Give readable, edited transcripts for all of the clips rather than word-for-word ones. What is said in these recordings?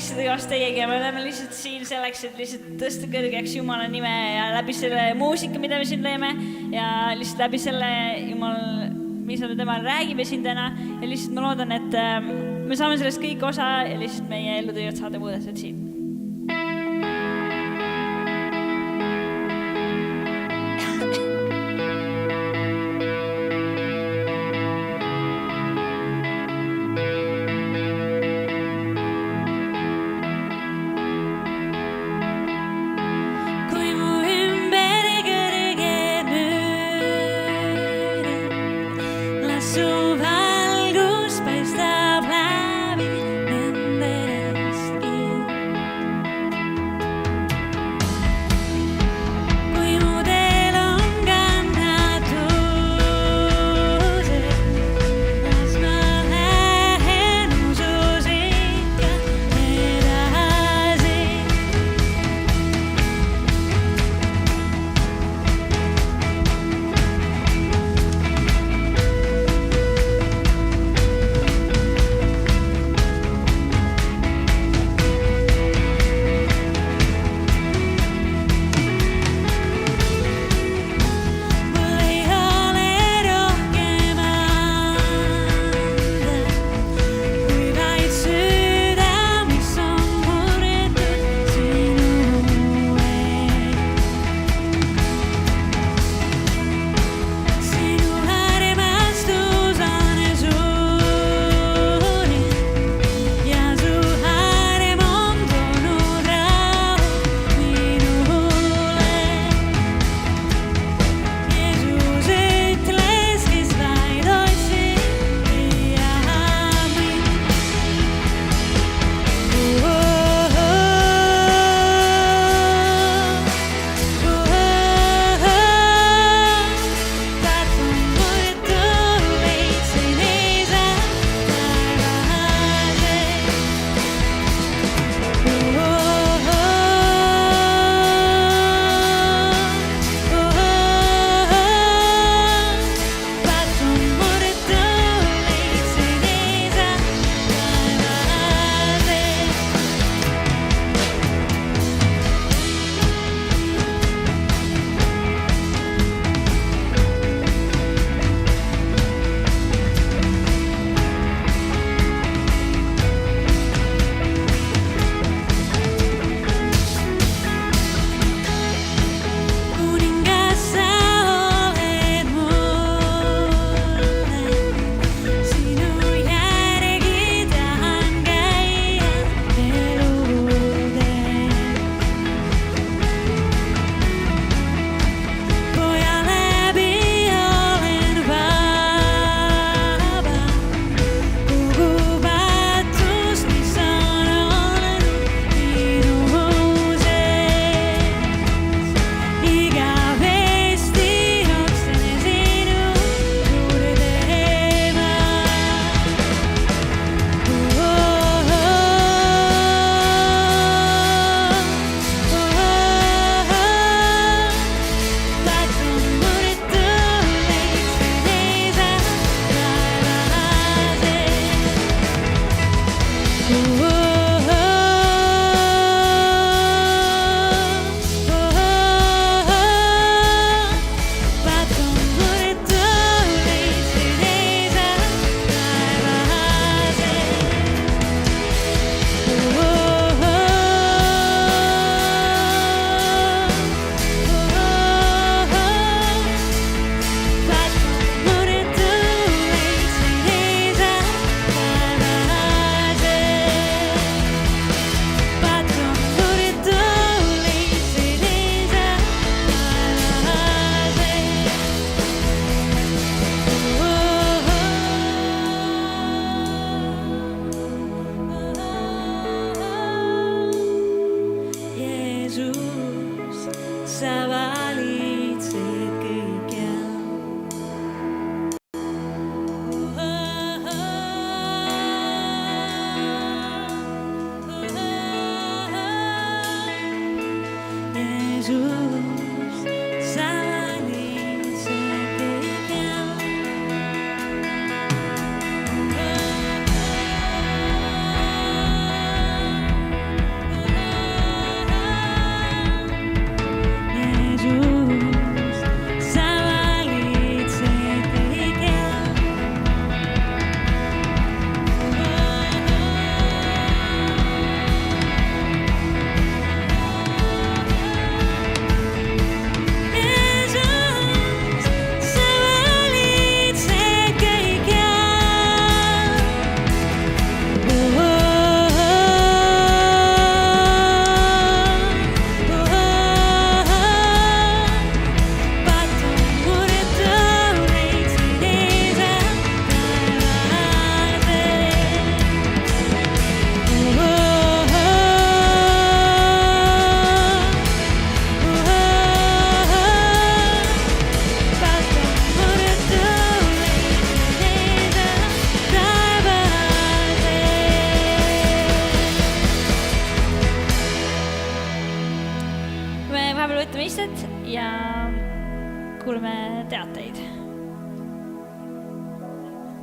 mõistada koos teiega ja me oleme lihtsalt siin selleks, et lihtsalt tõsta kõrgeks Jumala nime ja läbi selle muusika, mida me siin teeme ja lihtsalt läbi selle Jumal, mis tema räägime siin täna ja lihtsalt ma loodan, et me saame sellest kõik osa ja lihtsalt meie ellutööd saada muudatused siin.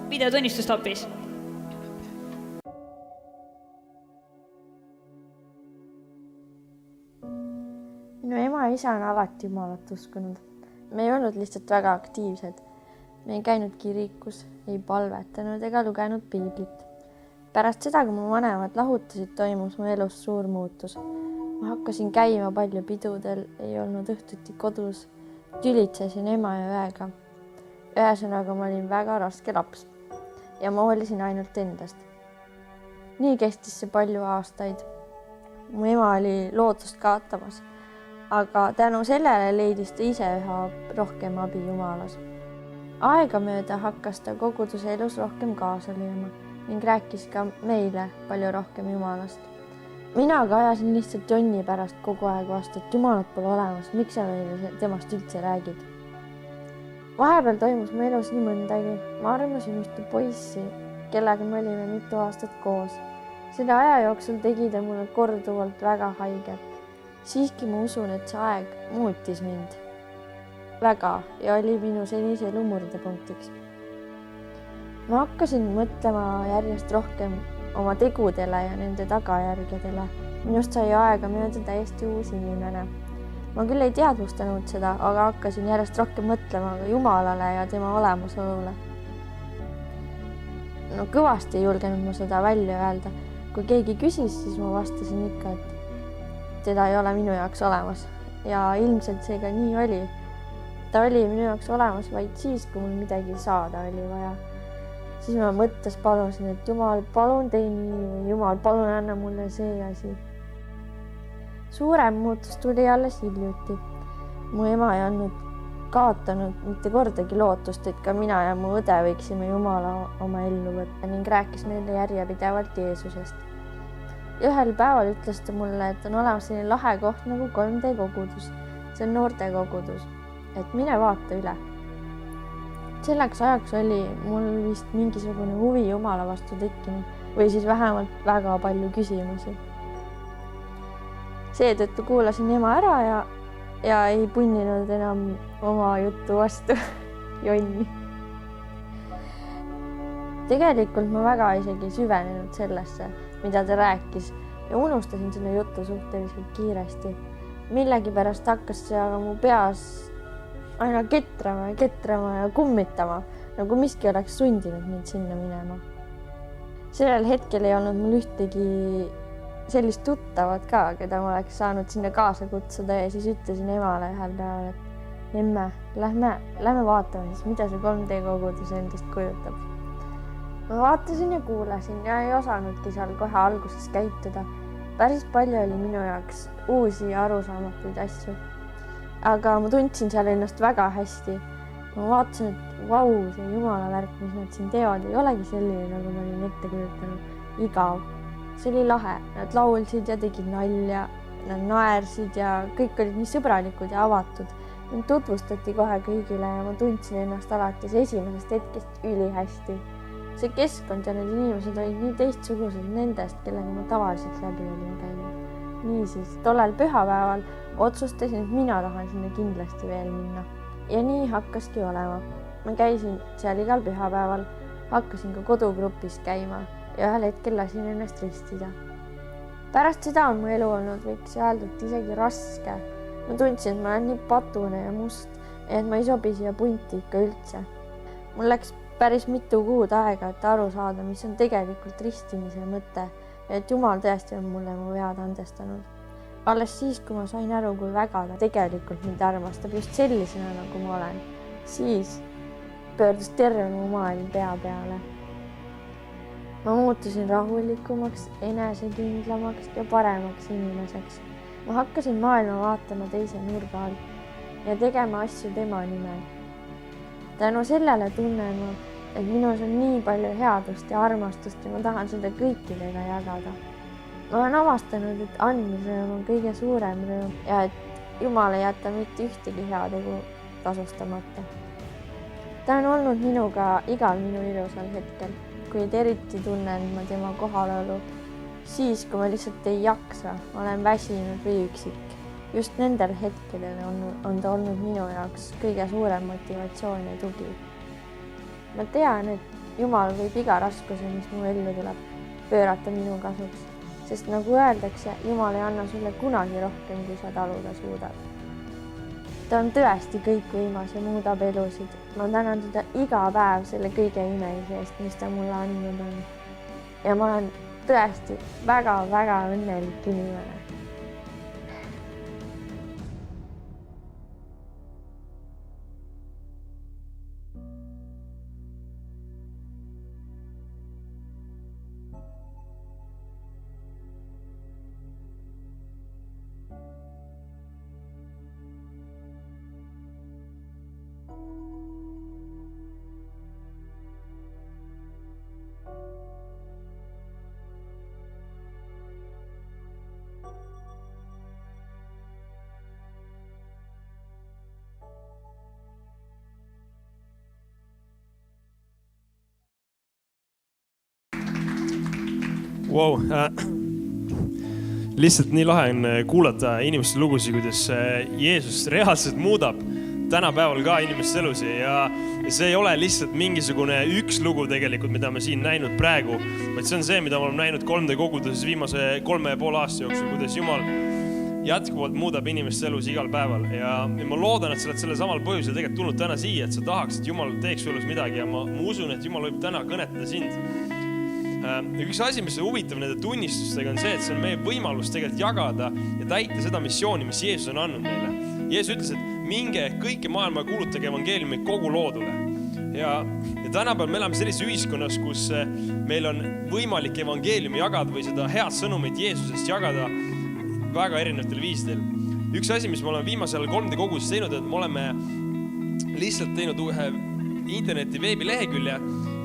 videotunnistust hoopis. Minu ema ja isa on alati Jumalat uskunud. Me ei olnud lihtsalt väga aktiivsed. Me ei käinud kirikus, ei palvetanud ega lugenud piiblit. Pärast seda, kui mu vanemad lahutasid, toimus mu elus suur muutus. Ma hakkasin käima palju pidudel, ei olnud õhtuti kodus, tülitsesin ema ja õega. Ühesõnaga, ma olin väga raske laps ja ma hoolisin ainult endast. Nii kestis see palju aastaid. Mu ema oli lootust kaotamas, aga tänu sellele leidis ta ise üha rohkem abi Jumalas. Aegamööda hakkas ta koguduse elus rohkem kaasa lööma ning rääkis ka meile palju rohkem Jumalast. Mina aga ajasin lihtsalt jonni pärast kogu aeg vastu, et Jumalat pole olemas, miks sa meile temast üldse räägid. Vahepeal toimus mu elus nii mõndagi. Ma armasin ühte poissi, kellega me olime mitu aastat koos. Selle aja jooksul tegi ta mulle korduvalt väga haiget. Siiski ma usun, et see aeg muutis mind väga ja oli minu senise elu murdepunktiks. Ma hakkasin mõtlema järjest rohkem oma tegudele ja nende tagajärgedele. Minust sai aegamööda täiesti uus inimene. Ma küll ei teadvustanud seda, aga hakkasin järjest rohkem mõtlema ka Jumalale ja tema olemasolule. Kõvasti ei julgenud ma seda välja öelda. Kui keegi küsis, siis ma vastasin ikka, et teda ei ole minu jaoks olemas. Ja ilmselt see ka nii oli. Ta oli minu jaoks olemas vaid siis, kui mul midagi saada oli vaja. Siis ma mõttes palusin, et Jumal, palun tee nii või Jumal, palun anna mulle see asi. Suurem muutus tuli alles hiljuti. Mu ema ei olnud kaotanud mitte kordagi lootust, et ka mina ja mu õde võiksime Jumala oma ellu võtta ning rääkis meile järjepidevalt Jeesusest. Ühel päeval ütles ta mulle, et on olemas selline lahe koht nagu 3D kogudus. See on noorte kogudus, et mine vaata üle. Selleks ajaks oli mul vist mingisugune huvi Jumala vastu tekkinud või siis vähemalt väga palju küsimusi. Seetõttu kuulasin ema ära ja ei punninud enam oma juttu vastu jonni. Tegelikult ma väga isegi süvenenud sellesse, mida ta rääkis ja unustasin selle jutu suhteliselt kiiresti. Millegipärast hakkas see aga mu peas aina ketrama ja kummitama, nagu miski oleks sundinud mind sinna minema. Sellel hetkel ei olnud mul ühtegi sellist tuttavat ka, keda ma oleks saanud sinna kaasa kutsuda ja siis ütlesin emale ühel päeval, et emme, lähme vaatame siis, mida see 3D kogudus endast kujutab. Ma vaatasin ja kuulasin ja ei osanudki seal kohe alguses käituda. Päris palju oli minu jaoks uusi arusaamatuid asju. Aga ma tundsin seal ennast väga hästi. Ma vaatasin, et vau, see Jumala värk, mis nad siin teevad, ei olegi selline, nagu ma olin ette kujutanud. Igav. See oli lahe. Nad laulsid ja tegid nalja, nad naersid ja kõik olid nii sõbralikud ja avatud. Mind tutvustati kohe kõigile ja ma tundsin ennast alates esimesest hetkest ülihästi. See keskkond ja need inimesed olid nii teistsugused nendest, kellega ma tavaliselt läbi olin käinud. Niisiis, tollel pühapäeval otsustasin, et mina tahan sinna kindlasti veel minna. Ja nii hakkaski olema. Ma käisin seal igal pühapäeval, hakkasin ka kodugrupis käima ja ühel hetkel lasin ennast ristida. Pärast seda on mu elu olnud, võiks öeldud, isegi raske. Ma tundsin, et ma olen nii patune ja must, et ma ei sobi siia punti ikka üldse. Mul läks päris mitu kuud aega, et aru saada, mis on tegelikult ristimise mõte ja et Jumal tõesti on mulle mu vead andestanud. Alles siis, kui ma sain aru, kui väga ta tegelikult mind armastab just sellisena, nagu ma olen, siis pöördus terve mu maailm pea peale. Ma muutusin rahulikumaks, enesekindlamaks ja paremaks inimeseks. Ma hakkasin maailma vaatama teise nurga alt ja tegema asju tema nimel. Tänu sellele tunnen ma, et minus on nii palju headust ja armastust ja ma tahan seda kõikidega jagada. Ma olen avastanud, et andmisrõõm on kõige suurem rõõm ja et Jumal ei jäta mitte ühtegi heategu tasustamata. Ta on olnud minuga igal minu ilusal hetkel, kuid eriti tunnen ma tema kohalolu siis, kui ma lihtsalt ei jaksa, olen väsinud või üksik. Just nendel hetkedel on ta olnud minu jaoks kõige suurem motivatsioon ja tugi. Ma tean, et Jumal võib iga raskuse, mis mu ellu tuleb, pöörata minu kasuks. Sest nagu öeldakse, Jumal ei anna sulle kunagi rohkem, kui sa taluda suudad. Ta on tõesti kõikvõimas ja muudab elusid. Ma tänan teda iga päev selle kõige imelise eest, mis ta mulle andnud on. Ja ma olen tõesti väga-väga õnnelik inimene. Wow. Lihtsalt nii lahe on kuulata inimeste lugusid, kuidas Jeesus reaalselt muudab tänapäeval ka inimeste elusi ja see ei ole lihtsalt mingisugune üks lugu tegelikult, mida me siin näinud praegu, vaid see on see, mida me oleme näinud 3D koguduses viimase 3,5 aasta jooksul, kuidas Jumal jätkuvalt muudab inimeste elus igal päeval ja ma loodan, et sa oled selle samal põhjusel tegelikult tulnud täna siia, et sa tahaks, et Jumal teeks su elus midagi ja ma usun, et Jumal võib täna kõnetada sind. Üks asi, mis on huvitav nende tunnistustega on see, et see on meie võimalus tegelikult jagada ja täita seda missiooni, mis Jeesus on andnud meile. Jeesus ütles, et minge kõike maailma ja kuulutage evangeeliumi kogu loodule. Ja tänapäeval me elame sellises ühiskonnas, kus meil on võimalik evangeeliumi jagada või seda head sõnumit Jeesusest jagada väga erinevatel viisidel. Üks asi, mis me oleme viimasel 3D koguses teinud, et me oleme lihtsalt teinud ühe interneti veebilehekülje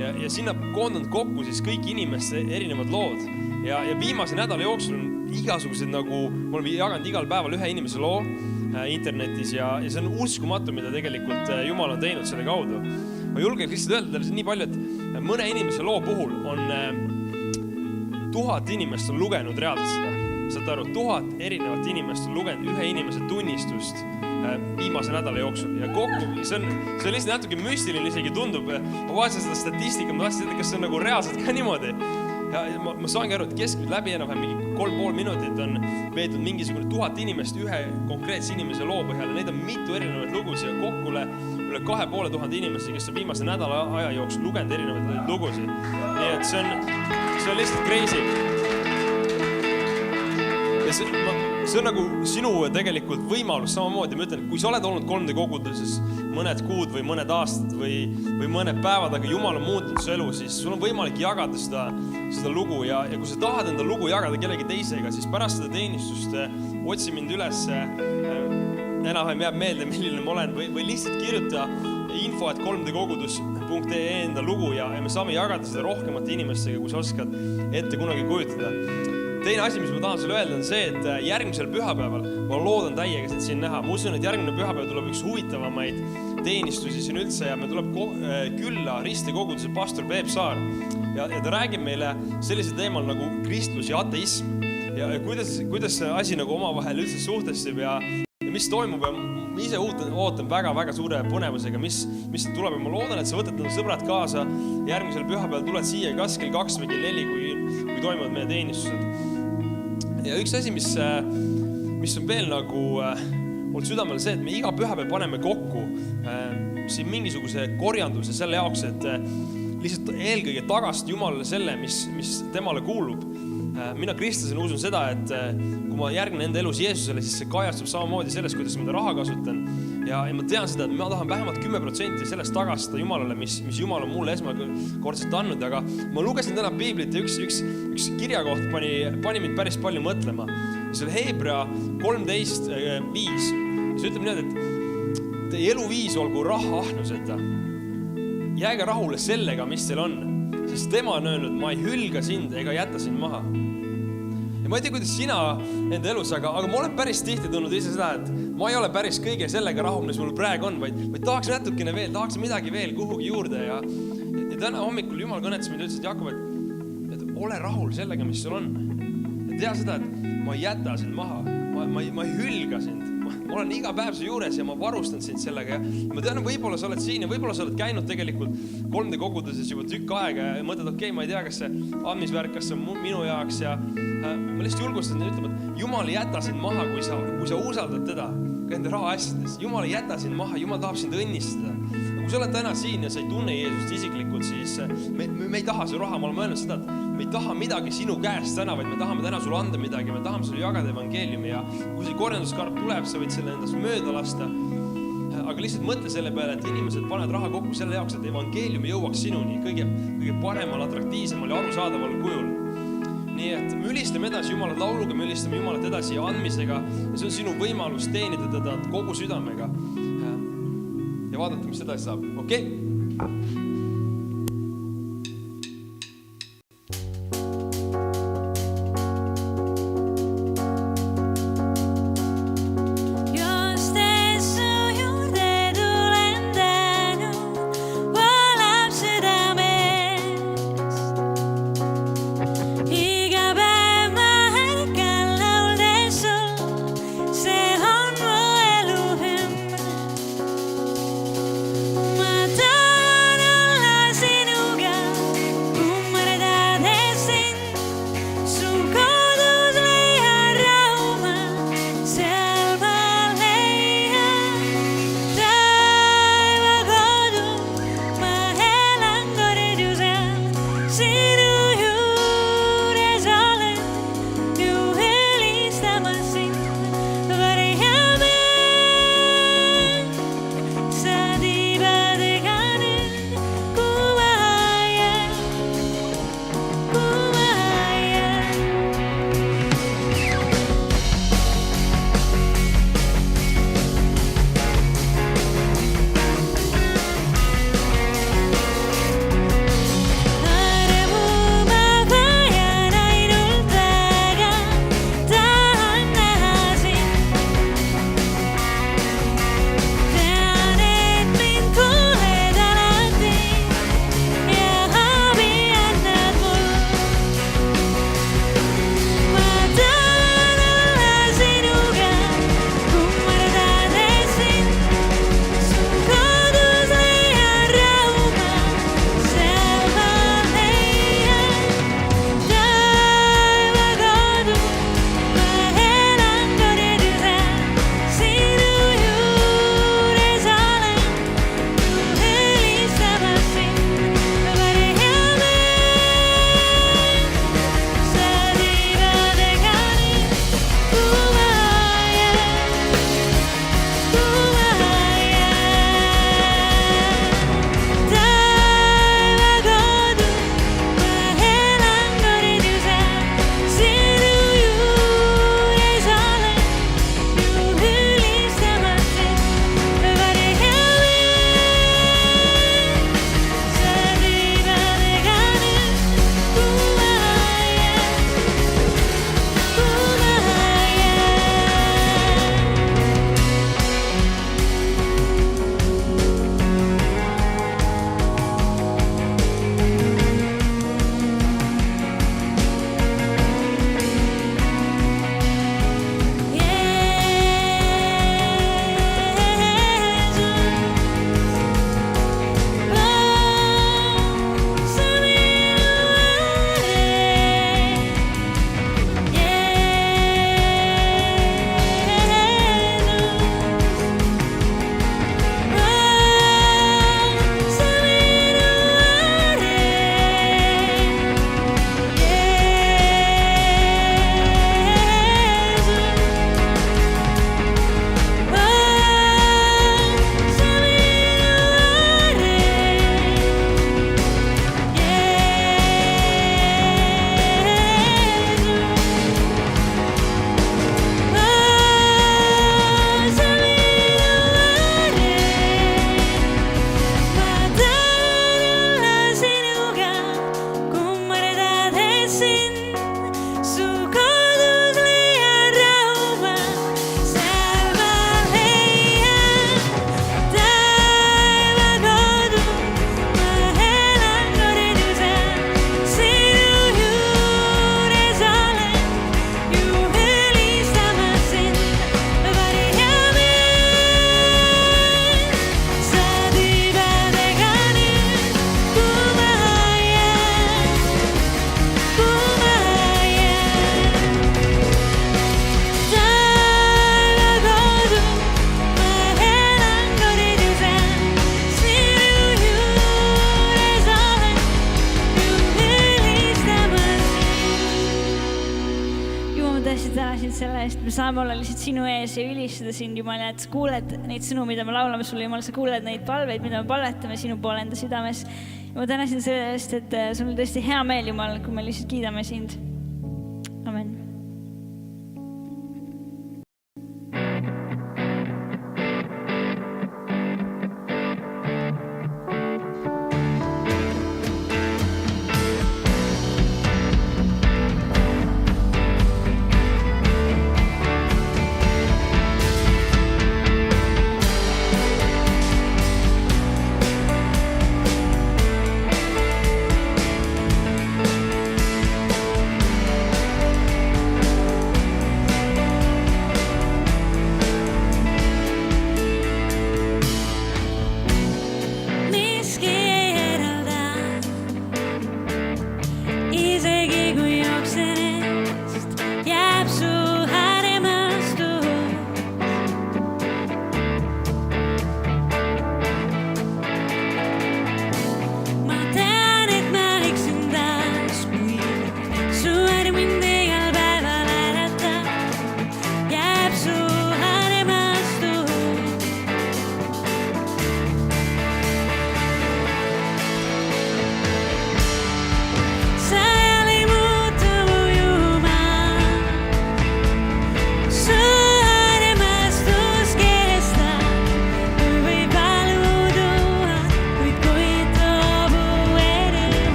ja sinna koondanud kokku siis kõik inimeste erinevad lood. Ja viimase nädala jooksul on igasugused nagu, me oleme jaganud igal päeval ühe inimese loo internetis ja see on uskumatu, mida tegelikult Jumal on teinud selle kaudu. Ma julgeks lihtsalt öelda teile nii palju, et mõne inimese loo puhul on 1000 inimest on lugenud reaalselt seda. Saad aru, 1000 erinevat inimest on lugenud ühe inimese tunnistust viimase nädala jooksul ja kokku, see on lihtsalt natuke müstiline isegi tundub. Ma vaatasin seda statistika, ma tahtsin, kas see on nagu reaalselt ka niimoodi. Ja ma saangi aru, et keskmiselt läbi enam mingi 3,5 minutit on veetud mingisugune 1000 inimest ühe konkreetse inimese loo põhjal ja neid on mitu erinevaid lugusid ja kokkule üle 2500 inimesi, kes on viimase nädala aja jooksul lugenud erinevaid lugusid. Nii et see on lihtsalt crazy. Ja see on nagu sinu tegelikult võimalus samamoodi. Ma ütlen, kui sa oled olnud 3D koguduses mõned kuud või mõned aastad või mõned päevad, aga Jumal on muutnud su elu, siis sul on võimalik jagada seda lugu ja kui sa tahad enda lugu jagada kellegi teisega, siis pärast seda teenistust otsi mind üles, enam jääb meelde, milline ma olen või lihtsalt kirjuta info@3dkogudus.ee enda lugu ja me saame jagada seda rohkemate inimestega, kui sa oskad ette kunagi kujutada. Teine asi, mis ma tahan sulle öelda, on see, et järgmisel pühapäeval ma loodan täiega siin näha. Ma usun, et järgmine pühapäev tuleb üks huvitavamaid teenistusi siin üldse ja me tuleb külla Risti koguduse pastor Peep Saar. Ja ta räägib meile sellise teemal nagu kristlus ja ateism ja kuidas see asi nagu omavahel üldse suhtestub ja mis toimub ja ma ise ootan väga-väga suure põnevusega, mis tuleb ja ma loodan, et sa võtad enda sõbrad kaasa järgmisel pühapäeval tuled siia kas kell 2 või kell 4, kui toimuvad meie teenistused. Ja üks asi, mis on veel nagu olnud südamel see, et me iga pühapäev paneme kokku siin mingisuguse korjanduse selle jaoks, et lihtsalt eelkõige tagastada Jumalale selle, mis temale kuulub. Mina kristlasena usun seda, et kui ma järgnen enda elus Jeesusele, siis see kajastub samamoodi sellest, kuidas ma ta raha kasutan. Ja ma tean seda, et ma tahan vähemalt 10% sellest tagastada Jumalale, mis Jumal on mulle esmakordselt andnud. Aga ma lugesin täna Piiblit ja üks kirjakoht pani mind päris palju mõtlema. See oli Hebra 13:5. See ütleb nii, et teie eluviis olgu raha ahnuseta. Jääge rahule sellega, mis teil on. Sest tema on öelnud, ma ei hülga sind ega jäta sind maha. Ja ma ei tea, kuidas sina enda elus, aga ma olen päris tihti tundnud ise seda, et ma ei ole päris kõige sellega rahul, mis mul praegu on, vaid tahaks natukene veel, tahaks midagi veel kuhugi juurde. Ja täna hommikul Jumal kõnetas mind ja ütles, et Jakob, et ole rahul sellega, mis sul on. Ja tea seda, et ma ei jäta sind maha, ma ei hülga sind, ma olen iga päev su juures ja ma varustan sind sellega ja ma tean, võib-olla sa oled siin ja võib-olla sa oled käinud tegelikult 3D koguduses juba tükk aega ja mõtled, okei, ma ei tea, kas see andmisvärk, kas see on minu jaoks ja ma lihtsalt julgustan ja ütlema, et Jumal ei jäta sind maha, kui sa usaldad teda ka enda raha asjades. Jumal ei jäta sind maha, Jumal tahab sind õnnistada. Kui sa oled täna siin ja sa ei tunne Jeesust isiklikult, siis me ei taha su raha, ma olen mõelnud seda, et me ei taha midagi sinu käest täna, vaid me tahame täna sulle anda midagi, me tahame sulle jagada evangeeliumi ja kui see korjenduskarp tuleb, sa võid selle endast mööda lasta. Aga lihtsalt mõtle selle peale, et inimesed panevad raha kokku selle jaoks, et evangeeliumi jõuaks sinuni kõige paremal, atraktiivsemal ja arusaadaval kujul. Nii et me ülistame edasi Jumalat lauluga, me ülistame Jumalat edasi andmisega ja see on sinu võimalus teenida teda kogu südamega ja vaadata, mis edasi saab. Okei? Ma tahan selle eest, me saame olla lihtsalt sinu ees ja ülistada sind, Jumal, ja et sa kuuled neid sõnu, mida me laulame sulle, Jumal, sa kuuled neid palveid, mida me palvetame sinu poole enda südames. Ja ma tänasin selle eest, et sul on tõesti hea meel, Jumal, kui me lihtsalt kiidame sind. Amen.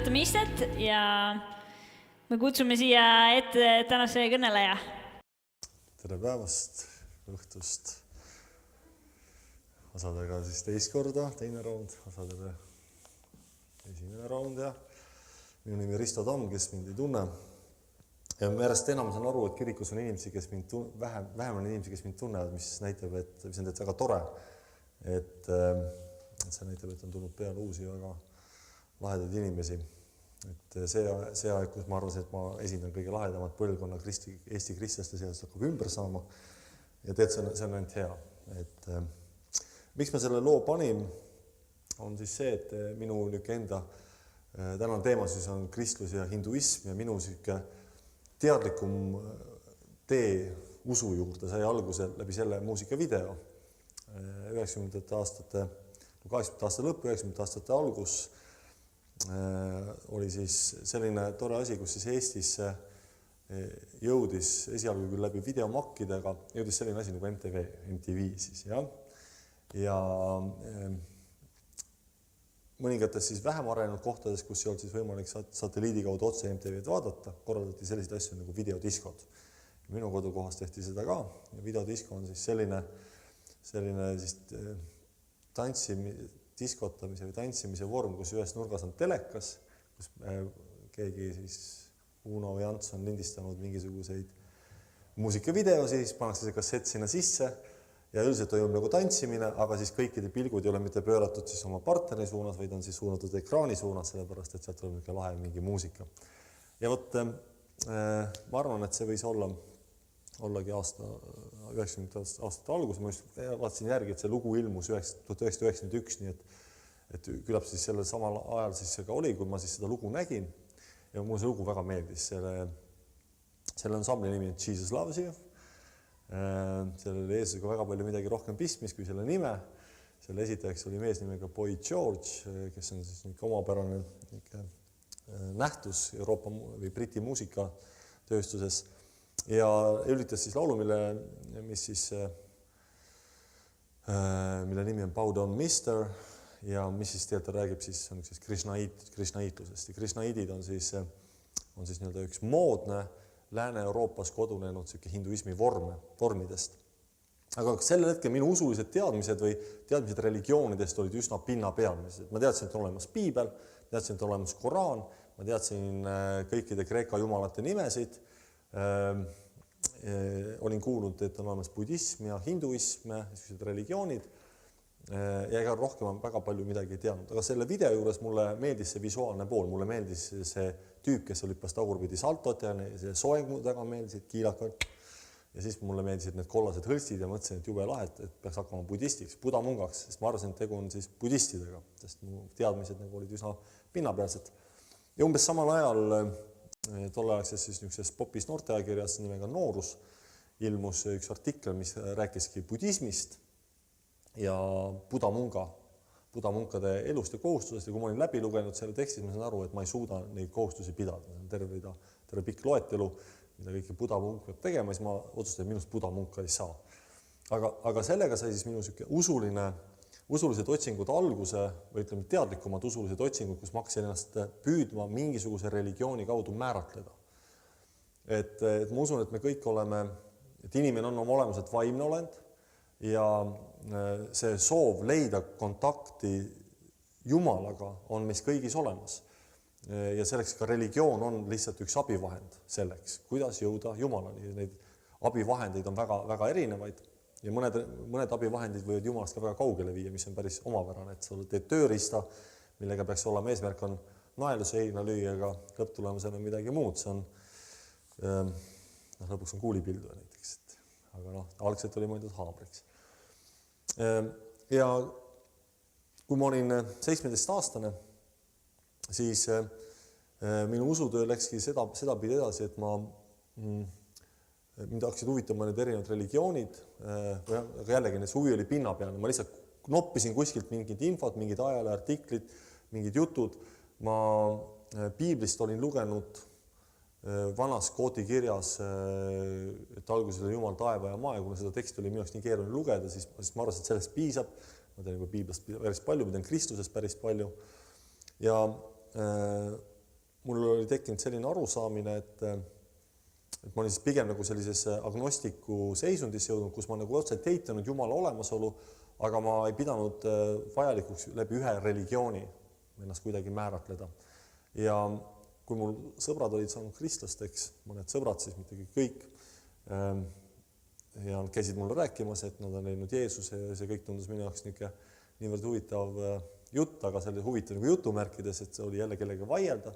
võtame istet ja Me kutsume siia ette tänase kõneleja. Tere päevast, õhtust. Osadega siis teist korda, teine raund, osadega esimene raund ja minu nimi Risto Tamm, kes mind ei tunne. Ja järjest enam saan aru, et kirikus on inimesi, kes mind vähem on inimesi, kes mind tunnevad, mis näitab, et see on väga tore. Et see näitab, et on tulnud peale uusi väga lahedaid inimesi. Et see aeg, kus ma arvasin, et ma esindan kõige lahedamat põlvkonna Eesti kristlaste seas hakkab ümber saama ja tead, see on ainult hea. Et miks ma selle loo panin, on siis see, et minu enda tänane teema siis on kristlus ja hinduism ja minu teadlikum tee usu juurde sai alguse läbi selle muusikavideo 90. aastate, 80. aasta lõpp, 90. aastate algus oli siis selline tore asi, kus siis Eestisse jõudis esialgu küll läbi videomakkidega, jõudis selline asi nagu MTV siis, jah. Ja mõningates siis vähem arenenud kohtades, kus ei olnud siis võimalik satelliidi kaudu otse MTV-d vaadata, korraldati selliseid asju nagu videodiskod. Minu kodukohas tehti seda ka ja videodisko on siis selline siis diskotamise või tantsimise vorm, kus ühes nurgas on telekas, kus keegi siis Uno või Ants on lindistanud mingisuguseid muusikavideosi, siis pannakse see kassett sinna sisse ja üldiselt toimub nagu tantsimine, aga siis kõikide pilgud ei ole mitte pööratud siis oma partneri suunas, vaid on siis suunatud ekraani suunas, sellepärast, et sealt tuleb lahe mingi muusika. Ja vot ma arvan, et see võis ollagi 90. aastate algus. Ma just vaatasin järgi, et see lugu ilmus 1991, nii et küllap siis sellel samal ajal siis see ka oli, kui ma siis seda lugu nägin. Ja mulle see lugu väga meeldis. Selle ansambli nimi on Jesus Loves You. Sellel Jeesusega väga palju midagi rohkem pistmis kui selle nime. Selle esitajaks oli mees nimega Boy George, kes on siis omapärane nähtus Euroopa või Briti muusikatööstuses ja üritas siis laulu, mille nimi on Bow Down Mister ja mis siis teate räägib siis on krishnaitlusest ja krishnaidid on siis nii-öelda üks moodne Lääne-Euroopas kodunenud hinduismi vormidest. Aga sellel hetkel minu usulised teadmised või teadmised religioonidest olid üsna pinnapealmised. Ma teadsin, et on olemas piibel, teadsin, et on olemas Koraan, ma teadsin kõikide Kreeka jumalate nimesid, olin kuulnud, et on olemas budism ja hinduism, religioonid ja ega rohkem on väga palju midagi teadnud. Aga selle video juures mulle meeldis see visuaalne pool, mulle meeldis see tüüp, kes hüppas tagurpidi saltot ja see soeng väga meeldisid, kiilakad. Ja siis mulle meeldisid need kollased hõlstid ja mõtlesin, et jube lahe, et peaks hakkama budistiks, budamungaks, sest ma arvasin, et tegu on siis budistidega, sest mu teadmised nagu olid üsna pinnapealsed. Ja umbes samal ajal tolleaegses siis niisuguses popis noorteajakirjas nimega Noorus ilmus üks artikkel, mis rääkiski budismist ja budamunkade elust ja kohustusest ja kui ma olin läbi lugenud selle tekstis, ma saan aru, et ma ei suuda neid kohustusi pidada. Terve pikk loetelu, mida kõiki budamunk peab tegema, siis ma otsustasin, et minust budamunk ei saa. Aga sellega sai siis minu usulised otsingud alguse või ütleme teadlikumad usulised otsingud, kus ma hakkasin ennast püüdma mingisuguse religiooni kaudu määratleda. Et ma usun, et me kõik oleme, et inimene on oma olemuselt vaimne olend ja see soov leida kontakti Jumalaga on meis kõigis olemas. Ja selleks ka religioon on lihtsalt üks abivahend selleks, kuidas jõuda Jumalani. Neid abivahendeid on väga erinevaid ja mõned abivahendid võivad Jumalast ka väga kaugele viia, mis on päris omapärane, et sa teed tööriista, millega peaks olema eesmärk on naelu seina lüüa, aga lõpptulemusena midagi muud. See on, lõpuks on kuulipildu näiteks, aga algselt oli mõeldud haamriks. Ja kui ma olin 17-aastane, siis minu usutöö läkski sedapidi edasi, et mind hakkasid huvitama need erinevad religioonid, aga jällegi need huvi oli pinnapealne. Ma lihtsalt noppisin kuskilt mingid infot, mingid ajaleheartiklid, mingid jutud. Ma piiblist olin lugenud vanas kooti kirjas, et alguses oli Jumal taeva ja maa ja kuna seda teksti oli minu jaoks nii keeruline lugeda, siis ma arvasin, et sellest piisab. Ma tean juba piiblast päris palju, ma tean Kristusest päris palju. Ja mul oli tekkinud selline arusaamine, et ma olin siis pigem nagu sellises agnostiku seisundis jõudnud, kus ma nagu otseselt eitanud Jumala olemasolu, aga ma ei pidanud vajalikuks läbi ühe religiooni ennast kuidagi määratleda. Ja kui mul sõbrad olid saanud kristlasteks, mõned sõbrad siis, mitte kõik, ja nad käisid mulle rääkimas, et nad on leidnud Jeesuse ja see kõik tundus minu jaoks niivõrd huvitav jutt, aga selle huvitav nagu jutumärkides, et see oli jälle kellegi vaielda,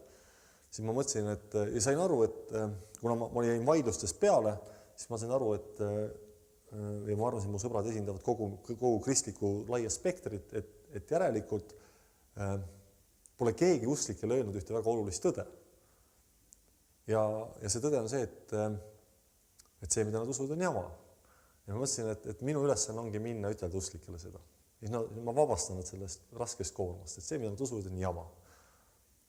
siis ma mõtlesin, et ja sain aru, et kuna ma jäin vaidlustes peale, siis ma sain aru, ja ma arvasin, mu sõbrad esindavad kogu kristliku laia spektrit, et järelikult pole keegi usklikel öelnud ühte väga olulist tõde. Ja see tõde on see, et see, mida nad usuvad, on jama. Ja ma mõtlesin, et minu ülesanne ongi minna ütelda usklikele seda. Ja ma vabastan nad sellest raskest koormast, et see, mida nad usuvad, on jama.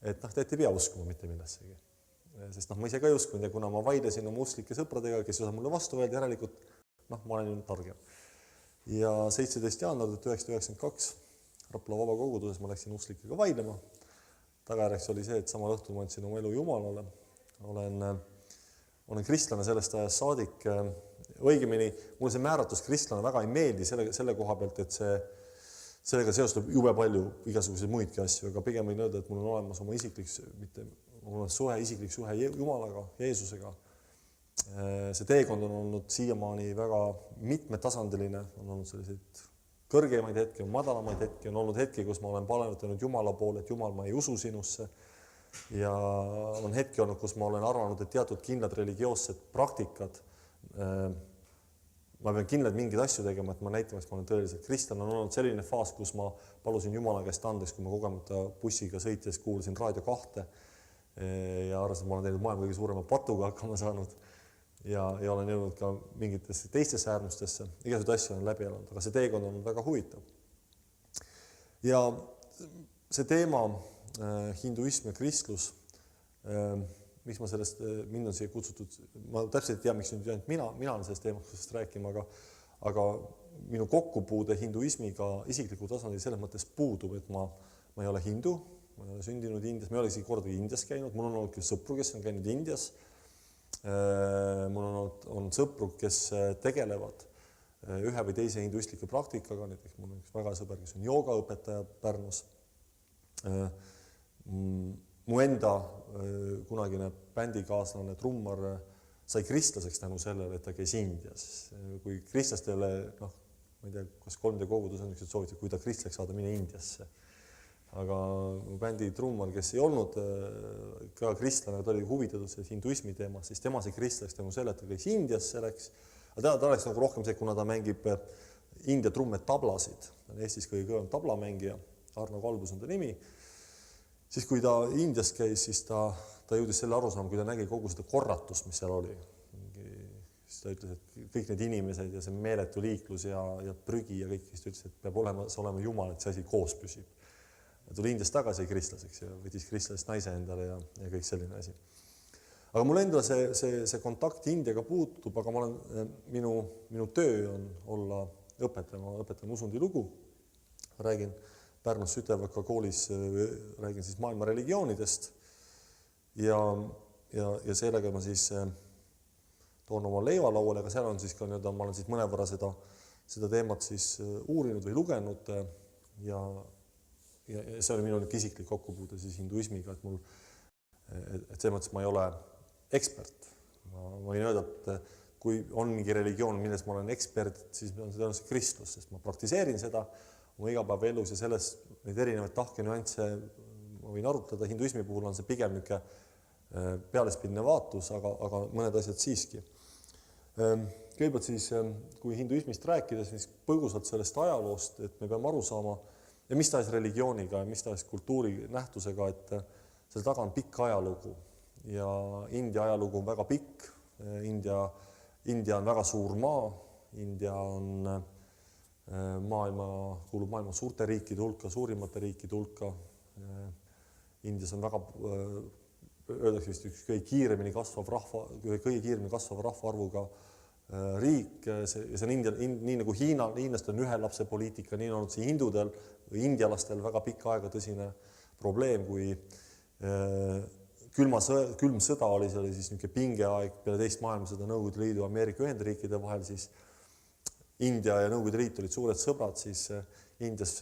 Et te ei pea uskuma mitte millessegi. Sest ma ise ka ei uskunud ja kuna ma vaidlesin oma usklike sõpradega, kes osa mulle vastu öelda, järelikult ma olen nüüd targem. Ja 17. jaanuar 1992 Rapla vabakoguduses ma läksin usklikega vaidlema. Tagajärjeks oli see, et samal õhtul ma andsin oma elu Jumalale. Olen kristlane sellest ajast saadik. Õigemini, mulle see määratus kristlane väga ei meeldi selle koha pealt, et sellega seostub jube palju igasuguseid muidki asju, aga pigem võin öelda, et mul on olemas oma isiklik suhe Jumalaga, Jeesusega. See teekond on olnud siiamaani väga mitmetasandiline, on olnud selliseid kõrgemaid hetki, madalamaid hetki, on olnud hetki, kus ma olen palvetanud Jumala poole, et Jumal, ma ei usu sinusse. Ja on hetki olnud, kus ma olen arvanud, et teatud kindlad religioossed praktikad, ma pean kindlad mingeid asju tegema, et ma näitamaks, ma olen tõeliselt kristlane. On olnud selline faas, kus ma palusin Jumala käest andeks, kui ma kogemata bussiga sõites kuulasin Raadio 2 ja arvasin, et ma olen teinud maailma kõige suurema patuga hakkama saanud. Ja olen jõudnud ka mingitesse teistesse äärmustesse. Igasugused asju on läbi elanud, aga see teekond on väga huvitav. Ja see teema, hinduism ja kristlus, miks ma sellest, mind on siia kutsutud, ma täpselt ei tea, miks nüüd ainult mina olen sellest teemast rääkima, aga minu kokkupuude hinduismiga isikliku tasandil selles mõttes puudub, et ma ei ole hindu, ma ei ole sündinud Indias, ma ei ole isegi kordagi Indias käinud, mul on olnud küll sõpru, kes on käinud Indias. Mul on sõpru, kes tegelevad ühe või teise hinduistlike praktikaga, näiteks mul on üks väga sõber, kes on joogaõpetaja Pärnus. Mu enda kunagine bändikaaslane trummar sai kristlaseks tänu sellele, et ta käis Indias. Kui kristlastele, ma ei tea, kas 3D kogudus on üks soovitud, kui ta kristlaks saada, mine Indiasse. Aga bändi trummar, kes ei olnud ka kristlane, ta oli huvitatud sellest hinduismi teema, siis tema sai kristlaks tänu selle, et ta käis Indiasse läks. Aga ta oleks nagu rohkem see, kuna ta mängib India trumme tablasid. Ta on Eestis kõige kõvem tablamängija, Arno Kalbus on ta nimi. Siis kui ta Indias käis, siis ta jõudis selle arusaama, kui ta nägi kogu seda korratust, mis seal oli. Siis ta ütles, et kõik need inimesed ja see meeletu liiklus ja prügi ja kõik, siis ta ütles, et peab olema Jumal, et see asi koos püsib. Tuli Indias tagasi kristlaseks ja võttis kristlasest naise endale ja kõik selline asi. Aga mul endal see kontakt Indiaga puutub, aga minu töö on olla õpetaja, ma õpetan usundi lugu. Räägin Pärnus Sütevaka koolis, räägin siis maailma religioonidest ja sellega ma siis toon oma leivalauale, aga seal on siis ka ma olen siis mõnevõrra seda teemat siis uurinud või lugenud ja see oli minu isiklik kokkupuude siis hinduismiga, et see mõttes ma ei ole ekspert. Ma võin öelda, et kui on mingi religioon, milles ma olen ekspert, siis on see tõenäoliselt kristlus, sest ma praktiseerin seda oma igapäeva elus ja selles neid erinevaid tahke nüansse ma võin arutleda. Hinduismi puhul on see pigem niisugune pealespildne vaatus, aga mõned asjad siiski. Kõigepealt siis, kui hinduismist rääkides, siis põgusalt sellest ajaloost, et me peame aru saama, ja mis tahes religiooniga ja mis tahes kultuuri nähtusega, et selle taga on pikk ajalugu ja India ajalugu on väga pikk. India on väga suur maa. India on kuulub maailma suurte riikide hulka, suurimate riikide hulka. Indias on väga, öeldakse vist üks kõige kiiremini kasvav rahvaarvuga riik. See on nii nagu hiinlastel on ühe lapse poliitika, nii on olnud see hindudel või indialastel väga pikka aega tõsine probleem, külm sõda oli, see oli siis niisugune pingeaeg peale teist maailmasõda Nõukogude Liidu ja Ameerika Ühendriikide vahel, siis India ja Nõukogude Liit olid suured sõbrad, siis Indias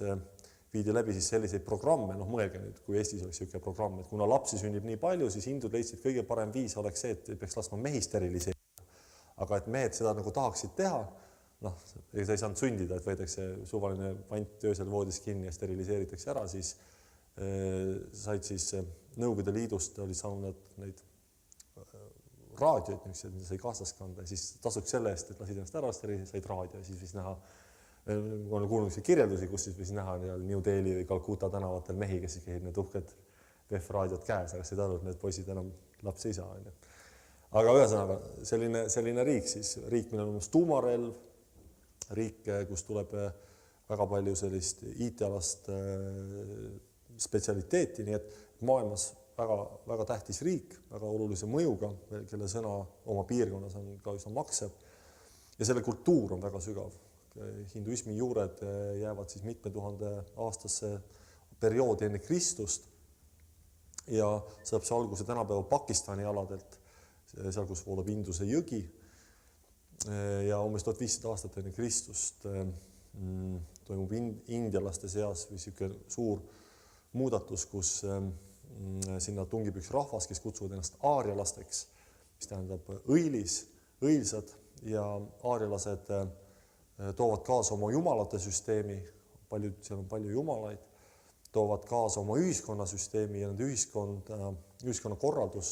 viidi läbi siis selliseid programme, noh mõelge nüüd, kui Eestis oleks niisugune programm, et kuna lapsi sünnib nii palju, siis hindud leidsid kõige parem viis oleks see, et peaks laskma mehi steriliseerida. Aga et mehed seda nagu tahaksid teha, noh, sa ei saanud sündida, et võetakse suvaline vant öösel voodis kinni ja steriliseeritakse ära, siis said siis Nõukogude Liidust olid saanud neid raadioid, mida sai kaasas kanda ja siis tasuks selle eest, et lasid ennast ära steriliseerida, said raadio ja siis võis näha, ma olen kuulnud kirjeldusi, kus siis võis näha New Delhi või Calcutta tänavatel mehi, kes käid need uhked VF-raadiod käes, aga said aru, et need poisid enam lapsi ei saa. Aga ühesõnaga selline riik, siis riik, millel on tuumarelv, riik, kus tuleb väga palju sellist IT-alast spetsialiteeti, nii et maailmas väga tähtis riik, väga olulise mõjuga, kelle sõna oma piirkonnas on ka üsna maksev. Ja selle kultuur on väga sügav. Hinduismi juured jäävad siis mitme tuhande aastasse perioodi enne Kristust ja saab see alguse tänapäeva Pakistani aladelt, seal, kus voolab Induse jõgi ja umbes 1500 aastat enne Kristust toimub indialaste seas või niisugune suur muudatus, kus sinna tungib üks rahvas, kes kutsuvad ennast aarialasteks, mis tähendab õilsad ja aarialased toovad kaasa oma jumalate süsteemi, seal on palju jumalaid, toovad kaasa oma ühiskonnasüsteemi ja nende ühiskonnakorraldus,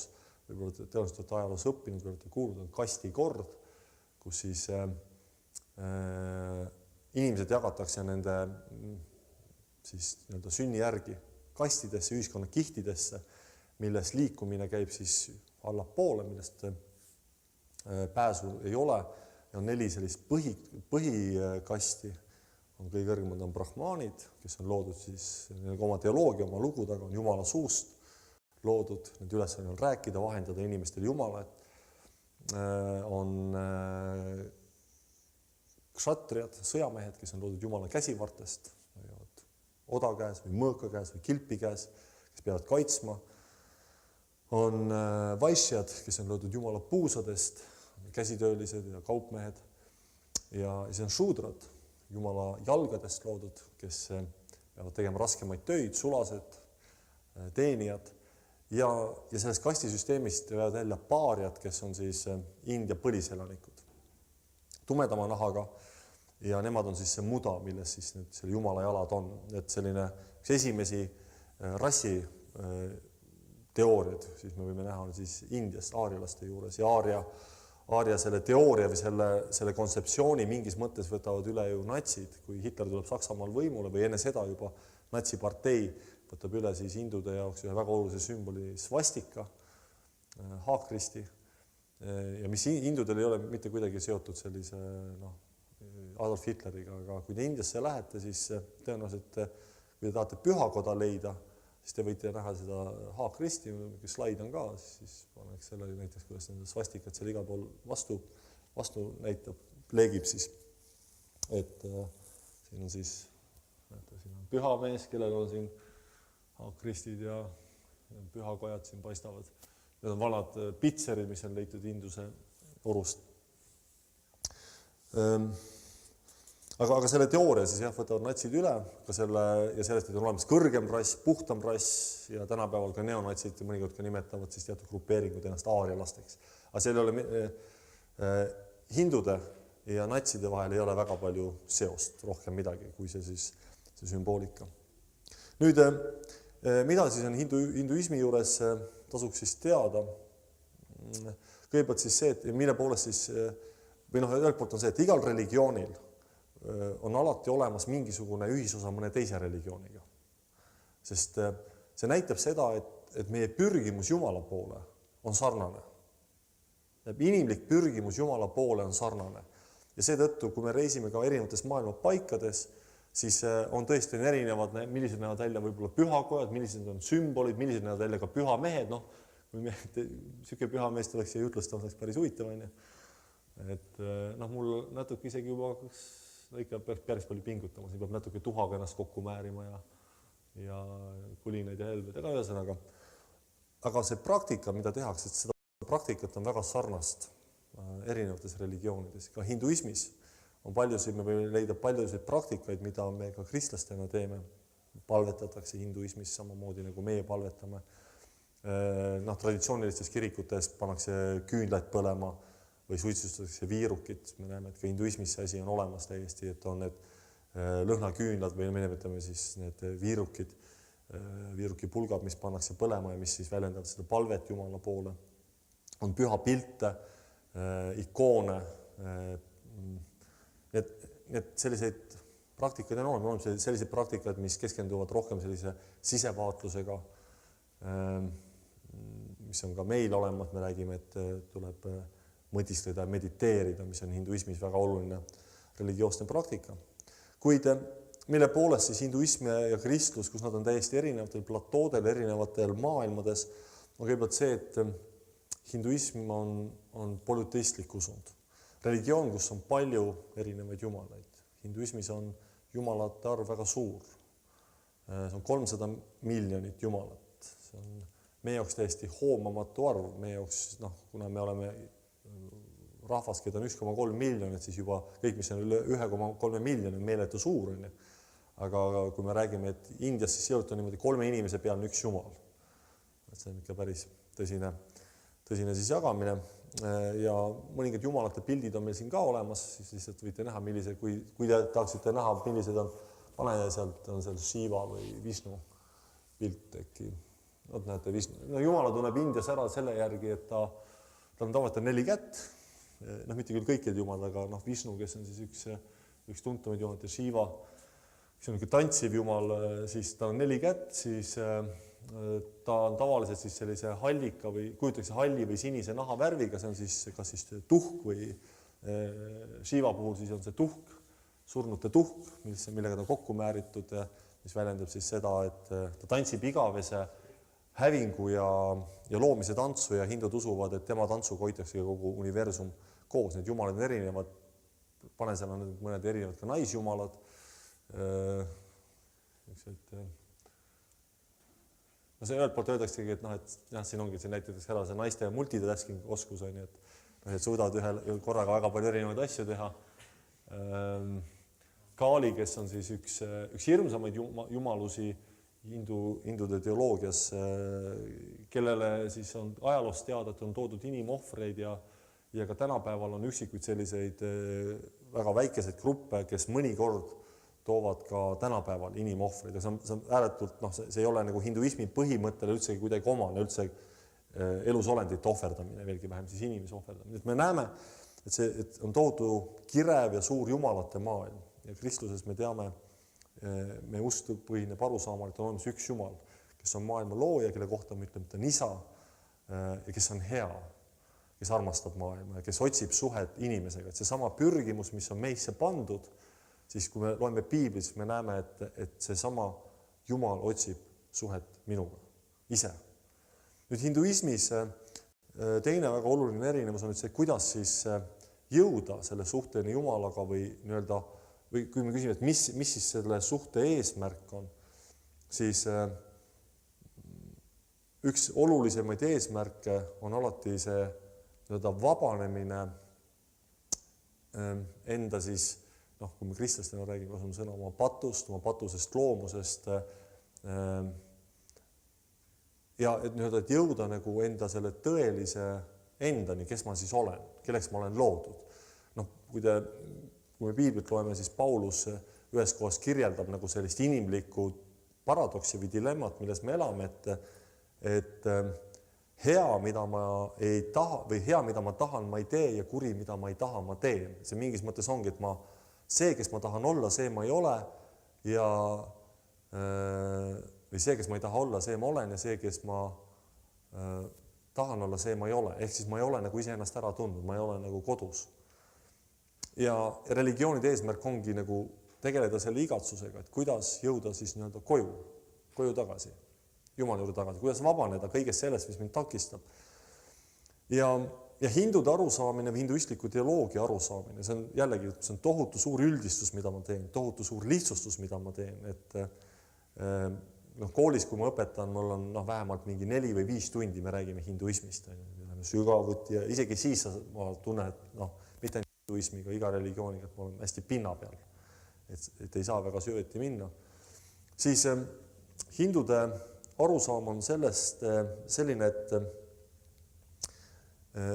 võib-olla tõenäoliselt ajaloos õppinud, kui olete kuulnud, on kastikord, kus siis inimesed jagatakse nende siis sünni järgi kastidesse, ühiskonna kihtidesse, milles liikumine käib siis allapoole, millest pääsu ei ole. Ja on 4 sellist põhikasti, on kõige kõrgemad on brahmaanid, kes on loodud siis oma teoloogia, oma lugu taga on Jumala suust loodud, need ülesanne on rääkida, vahendada inimestele Jumala, on kshatriad, sõjamehed, kes on loodud Jumala käsivartest, oda käes või mõõka käes või kilpi käes, kes peavad kaitsma, on vaisjad, kes on loodud Jumala puusadest, käsitöölised ja kaupmehed ja siis on šuudrad, Jumala jalgadest loodud, kes peavad tegema raskemaid töid, sulased, teenijad ja sellest kastisüsteemist veavad välja paariad, kes on siis India põliselanikud, tumedama nahaga ja nemad on siis see muda, milles siis need selle Jumala jalad on, et selline esimesi rassi teooriad, siis me võime näha on siis Indiast aarialaste juures ja Aaria selle teooria või selle kontseptsiooni mingis mõttes võtavad üle ju natsid, kui Hitler tuleb Saksamaal võimule või enne seda juba natsipartei võtab üle siis hindude jaoks ühe väga olulise sümboli svastika, haakkristi ja mis hindudel ei ole mitte kuidagi seotud sellise Adolf Hitleriga, aga kui te Indiasse lähete, siis tõenäoliselt kui te tahate pühakoda leida, siis te võite näha seda haakkristi, kes slaid on ka, siis paneks selle näiteks, kuidas nende svastikat seal igal pool vastu näitab, pleegib siis, et siin on siis, näete, siin on pühamees, kellel on siin haakkristid ja pühakojad siin paistavad. Need on vanad pitserid, mis on leitud Induse orust. Aga selle teooria siis võtavad natsid üle ka ja sellest, et on olemas kõrgem rass, puhtam rass ja tänapäeval ka neonatsid mõnikord ka nimetavad siis teatud grupeeringud ennast aarialasteks. Aga seal ei ole hindude ja natside vahel ei ole väga palju seost, rohkem midagi, kui see sümboolika. Nüüd, mida siis on hinduismi juures tasuks siis teada? Kõigepealt siis see, et mille poolest siis, või ühelt poolt on see, et igal religioonil on alati olemas mingisugune ühisosa mõne teise religiooniga. Sest see näitab seda, et meie pürgimus Jumala poole on sarnane. Inimlik pürgimus Jumala poole on sarnane. Ja seetõttu, kui me reisime ka erinevates maailma paikades, siis on tõesti erinevad, millised näevad välja võib-olla pühakojad, millised on sümbolid, millised näevad välja ka pühamehed. Kui siuke pühameest oleks ja jutlustama saaks päris huvitav. Et mul natuke isegi juba ikka päris palju pingutama, siin peab natuke tuhaga ennast kokku määrima ja kulinaid ja helbed, aga ühesõnaga. aga see praktika, mida tehakse, et seda praktikat on väga sarnast erinevates religioonides. Ka hinduismis on paljusid, me võime leida paljusid praktikaid, mida me ka kristlastena teeme. Palvetatakse hinduismis samamoodi, nagu meie palvetame. Traditsioonilistes kirikutes pannakse küünlaid põlema või suitsustatakse viirukit. Me näeme, et ka hinduismis see asi on olemas täiesti, et on need lõhnaküünlad või me nimetame siis need viirukipulgad, mis pannakse põlema ja mis siis väljendavad seda palvet Jumala poole. On püha pilte, ikoone. Need selliseid praktikaid on olemas, sellised praktikad, mis keskenduvad rohkem sellise sisevaatlusega, mis on ka meil olemas. Me räägime, et tuleb mõtiskleda ja mediteerida, mis on hinduismis väga oluline religioosne praktika. Kuid mille poolest siis hinduism ja kristlus, kus nad on täiesti erinevatel platoodel, erinevatel maailmades, on kõigepealt see, et hinduism on polüteistlik usund. Religioon, kus on palju erinevaid jumalaid. Hinduismis on jumalate arv väga suur. See on 300 miljonit jumalat. See on meie jaoks täiesti hoomamatu arv. Meie jaoks, kuna me oleme rahvas, keda on 1,3 miljonit, siis juba kõik, mis on üle 1,3 miljoni, meeletu suur. Aga kui me räägime, et Indias siis jõud on niimoodi 3 inimese peal üks jumal. See on ikka päris tõsine siis jagamine. Ja mõningad jumalate pildid on meil siin ka olemas, siis lihtsalt võite näha, kui te tahaksite näha, millised on, pane sealt on seal Shiva või Vishnu pilt äkki. Näete, Jumala tunneb Indias ära selle järgi, et ta on tavaliselt 4 kätt, mitte küll kõikid jumalad, aga Vishnu, kes on siis üks tuntumaid jumalad ja Shiva, kes on tantsiv jumal, siis ta on 4 kätt, siis ta on tavaliselt siis sellise hallika või kujutakse halli või sinise nahavärviga, see on siis kas siis tuhk või Shiva puhul siis on see tuhk, surnute tuhk, millega ta on kokku määritud, mis väljendab siis seda, et ta tantsib igavese hävingu ja loomise tantsu ja hindud usuvad, et tema tantsuga hoitakse kogu universum koos. Need jumalad on erinevad, pane seal on mõned erinevad ka naisjumalad. See ühelt poolt öeldaksegi, et siin ongi see näiteks ära see naiste multitasking oskus, et suudavad ühel korraga väga palju erinevaid asju teha. Kaali, kes on siis üks hirmsamaid jumalusi hindude teoloogias, kellele siis on ajaloost teada, et on toodud inimohvreid ja ka tänapäeval on üksikuid selliseid väga väikeseid gruppe, kes mõnikord toovad ka tänapäeval inimohvreid. See on ääretult, see ei ole nagu hinduismi põhimõttele üldse kuidagi omane, üldse elusolendite ohverdamine, veelgi vähem siis inimese ohverdamine. Me näeme, et on tohutu kirev ja suur jumalate maailm ja kristluses me teame, me usk põhineb arusaamal, et on olemas üks jumal, kes on maailma looja, kelle kohta me ütleme, et on isa ja kes on hea, kes armastab maailma ja kes otsib suhet inimesega. Et seesama pürgimus, mis on meisse pandud, siis kui me loeme piiblis, me näeme, et seesama Jumal otsib suhet minuga ise. Nüüd hinduismis teine väga oluline erinevus on nüüd see, kuidas siis jõuda selle suhteni Jumalaga või kui me küsime, et mis siis selle suhte eesmärk on, siis üks olulisemaid eesmärke on alati see vabanemine enda siis kui me kristlastena räägime, kasvame sõna oma patusest, loomusest ja et jõuda nagu enda selle tõelise endani, kes ma siis olen, kelleks ma olen loodud. Kui me piiblit loeme, siis Paulus ühes kohas kirjeldab nagu sellist inimlikku paradoksi või dilemmat, milles me elame, et hea, mida ma ei taha või hea, mida ma tahan, ma ei tee ja kuri, mida ma ei taha, ma teen. See mingis mõttes ongi, et see, kes ma tahan olla, see ma ei ole või see, kes ma ei taha olla, see ma olen ja see, kes ma tahan olla, see ma ei ole. Ehk siis ma ei ole nagu iseennast ära tundnud, ma ei ole nagu kodus. Ja religioonide eesmärk ongi nagu tegeleda selle igatsusega, et kuidas jõuda siis koju tagasi, Jumala juurde tagasi, kuidas vabaneda kõigest sellest, mis mind takistab. Ja hindude arusaamine või hinduistliku teoloogia arusaamine, see on jällegi tohutu suur üldistus, mida ma teen, tohutu suur lihtsustus, mida ma teen, et koolis, kui ma õpetan, mul on vähemalt mingi 4 või 5 tundi, me räägime hinduismist, sügavuti ja isegi siis ma tunnen, et mitte hinduismiga, iga religiooniga, et ma olen hästi pinna peal, et ei saa väga süveti minna. Siis hindude arusaam on sellest selline, et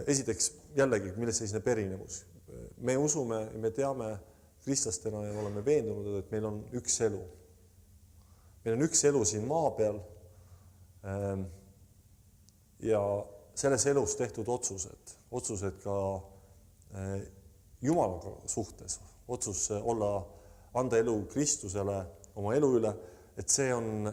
esiteks jällegi, milles seisneb erinevus. Me usume, me teame kristlastena ja oleme veendunud, et meil on üks elu. Meil on üks elu siin maa peal ja selles elus tehtud otsused ka Jumalaga suhtes, otsus anda elu Kristusele oma elu üle, et see on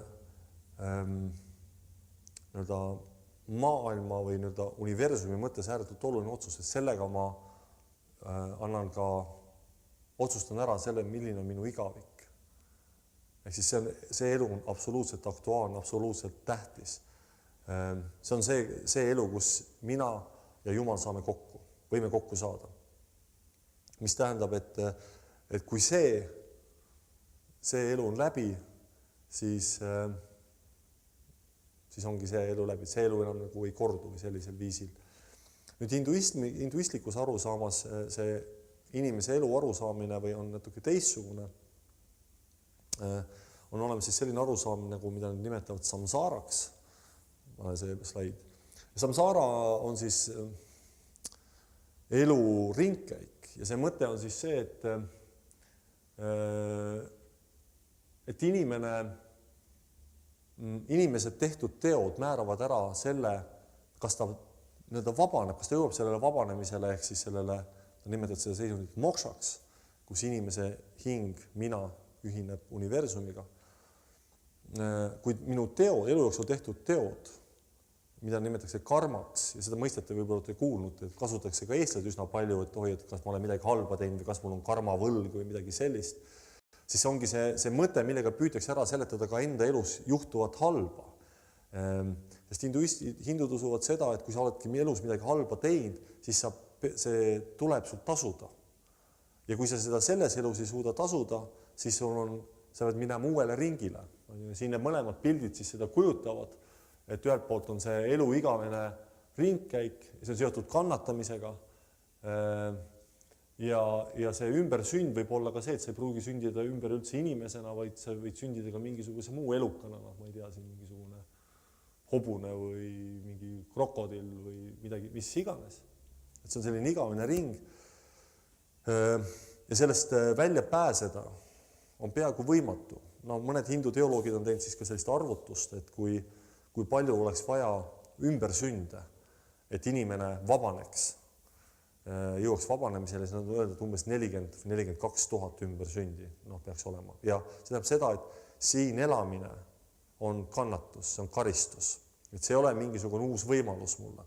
maailma või universumi mõttes ääretult oluline otsus, et sellega ma otsustan ära selle, milline on minu igavik. Ehk siis see elu on absoluutselt aktuaalne, absoluutselt tähtis. See on see elu, kus mina ja Jumal saame kokku, võime kokku saada. Mis tähendab, et kui see elu on läbi, siis ongi see elu läbi. See elu enam nagu ei kordu või sellisel viisil. Nüüd hinduistlikus arusaamas see inimese elu arusaamine või on natuke teissugune. On olemas siis selline arusaamine, nagu mida nad nimetavad samsaaraks. See slaid. Samsaara on siis elu ringkäik ja see mõte on siis see, et inimesed tehtud teod määravad ära selle, kas ta vabaneb, kas ta jõuab sellele vabanemisele ehk siis sellele, nimetavad seda seisundit mokšaks, kus inimese hing, mina ühineb universumiga. Kuid minu elu jooksul tehtud teod, mida nimetatakse karmaks ja seda mõistet võib-olla olete kuulnud, et kasutatakse ka eestlased üsna palju, et kas ma olen midagi halba teinud või kas mul on karmavõlg või midagi sellist, siis ongi see mõte, millega püütakse ära seletada ka enda elus juhtuvat halba. Sest hindud usuvad seda, et kui sa oledki elus midagi halba teinud, siis see tuleb sul tasuda. Ja kui sa seda selles elus ei suuda tasuda, siis sa pead minema uuele ringile. Siin need mõlemad pildid siis seda kujutavad, et ühelt poolt on see elu igavene ringkäik, see on seotud kannatamisega ja see ümbersünd võib olla ka see, et sa ei pruugi sündida ümber üldse inimesena, vaid sa võid sündida ka mingisuguse muu elukana, ma ei tea, siin mingisugune hobune või mingi krokodill või midagi, mis iganes. Et see on selline igavene ring ja sellest välja pääseda on peaaegu võimatu. Mõned hindu teoloogid on teinud siis ka sellist arvutust, et kui palju oleks vaja ümbersünde, et inimene vabaneks, jõuaks vabanemisele, siis nad on öeldud umbes 40 või 42 000 ümbersündi peaks olema. Ja see tähendab seda, et siin elamine on kannatus, see on karistus. Et see ei ole mingisugune uus võimalus mulle.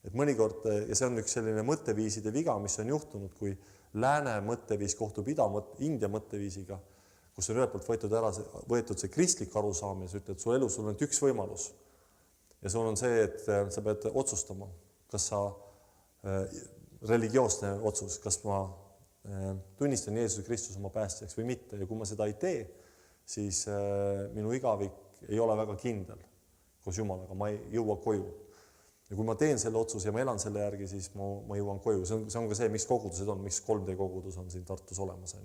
Et mõnikord, ja see on üks selline mõtteviiside viga, mis on juhtunud, kui lääne mõtteviis kohtub India mõtteviisiga, kus on ühelt poolt võetud see kristlik arusaam ja sa ütled, et su elus sul on üks võimalus. Ja sul on see, et sa pead otsustama, kas sa religioosne otsus, kas ma tunnistan Jeesuse Kristuse oma päästjaks või mitte. Ja kui ma seda ei tee, siis minu igavik ei ole väga kindel koos Jumalaga, ma ei jõua koju. Ja kui ma teen selle otsuse ja ma elan selle järgi, siis ma jõuan koju. See on ka see, miks kogudused on, miks 3D kogudus on siin Tartus olemas.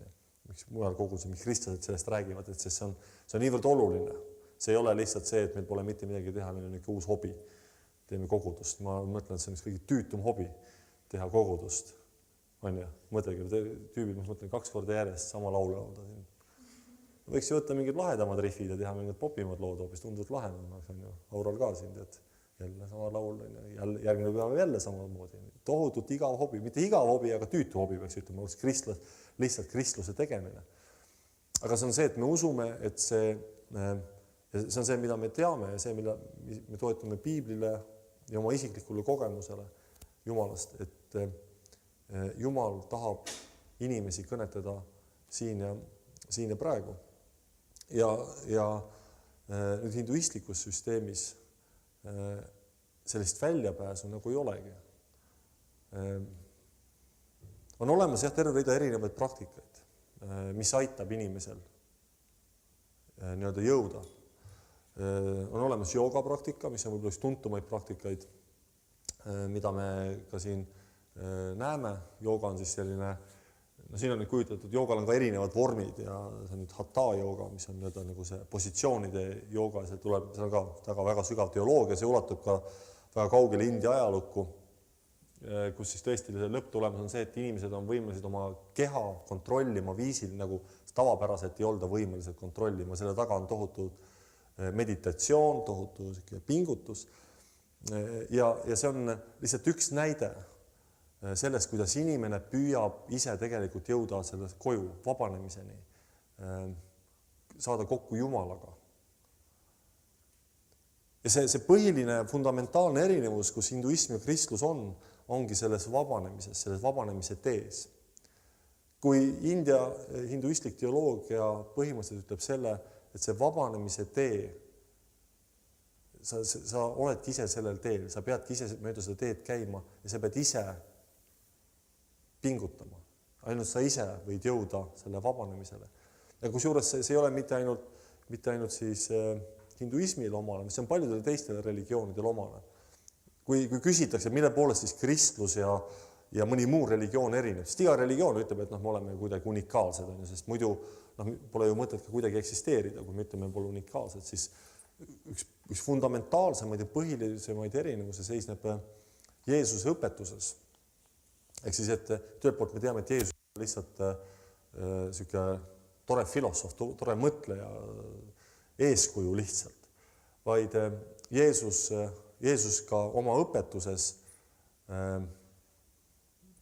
Miks mujal kogudused, miks kristlased sellest räägivad, et see on niivõrd oluline. See ei ole lihtsalt see, et meil pole mitte midagi teha, meil on ikka uus hobi. Teeme kogudust. Ma mõtlen, et see on üks kõige tüütum hobi teha kogudust. Mõtlegi, tüübid, ma mõtlen 2 korda järjest sama laulu laulda. Võiks ju võtta mingid lahedamad riffid ja teha mingid popimad lood, hoopis tunduvalt lahedamad. Aural ka siin, et jälle sama laul, järgmine päev jälle samamoodi. Tohutult igav hobi, mitte igav hobi, aga tüütu hobi peaks ütlema, lihtsalt kristluse tegemine. Aga see on see, et me usume, et see on see, mida me teame ja see, mida me toetame Piiblile ja oma isiklikule kogemusele Jumalast, et Jumal tahab inimesi kõnetada siin ja praegu. Ja nüüd hinduistlikus süsteemis sellist väljapääsu nagu ei olegi. On olemas terve rida erinevaid praktikaid, mis aitab inimesel jõuda on olemas joogapraktika, mis on võib-olla üks tuntumaid praktikaid, mida me ka siin näeme. Jooga on siis selline, siin on nüüd kujutatud, joogal on ka erinevad vormid ja see on nüüd hatha jooga, mis on nagu see positsioonide jooga, see on ka väga sügav teoloogia, see ulatub ka väga kaugele India ajalukku, kus siis tõesti lõpptulemus on see, et inimesed on võimelised oma keha kontrollima viisil, nagu tavapäraselt ei olda võimelised kontrollima. Selle taga on tohutu meditatsioon, tohutu pingutus. Ja see on lihtsalt üks näide sellest, kuidas inimene püüab ise tegelikult jõuda selle koju vabanemiseni, saada kokku Jumalaga. Ja see põhiline fundamentaalne erinevus, kus hinduism ja kristlus ongi selles vabanemises, selles vabanemise tees. Kui India hinduistlik teoloogia põhimõtteliselt ütleb selle, et see vabanemise tee, sa oledki ise sellel teel, sa peadki ise mööda seda teed käima ja sa pead ise pingutama. Ainult sa ise võid jõuda selle vabanemisele. Ja kusjuures see ei ole mitte ainult siis hinduismil omane, mis on paljudele teistele religioonidel omane. Kui küsitakse, mille poolest siis kristlus ja mõni muu religioon erineb, sest iga religioon ütleb, et me oleme kuidagi unikaalsed, sest muidu pole ju mõtet ka kuidagi eksisteerida, kui me ütleme, pole unikaalsed, siis üks fundamentaalsemaid ja põhilisemaid erinevuse seisneb Jeesuse õpetuses. Ehk siis, et töölt poolt me teame, et Jeesus on lihtsalt selline tore filosoof, tore mõtleja, eeskuju lihtsalt, vaid Jeesus ka oma õpetuses,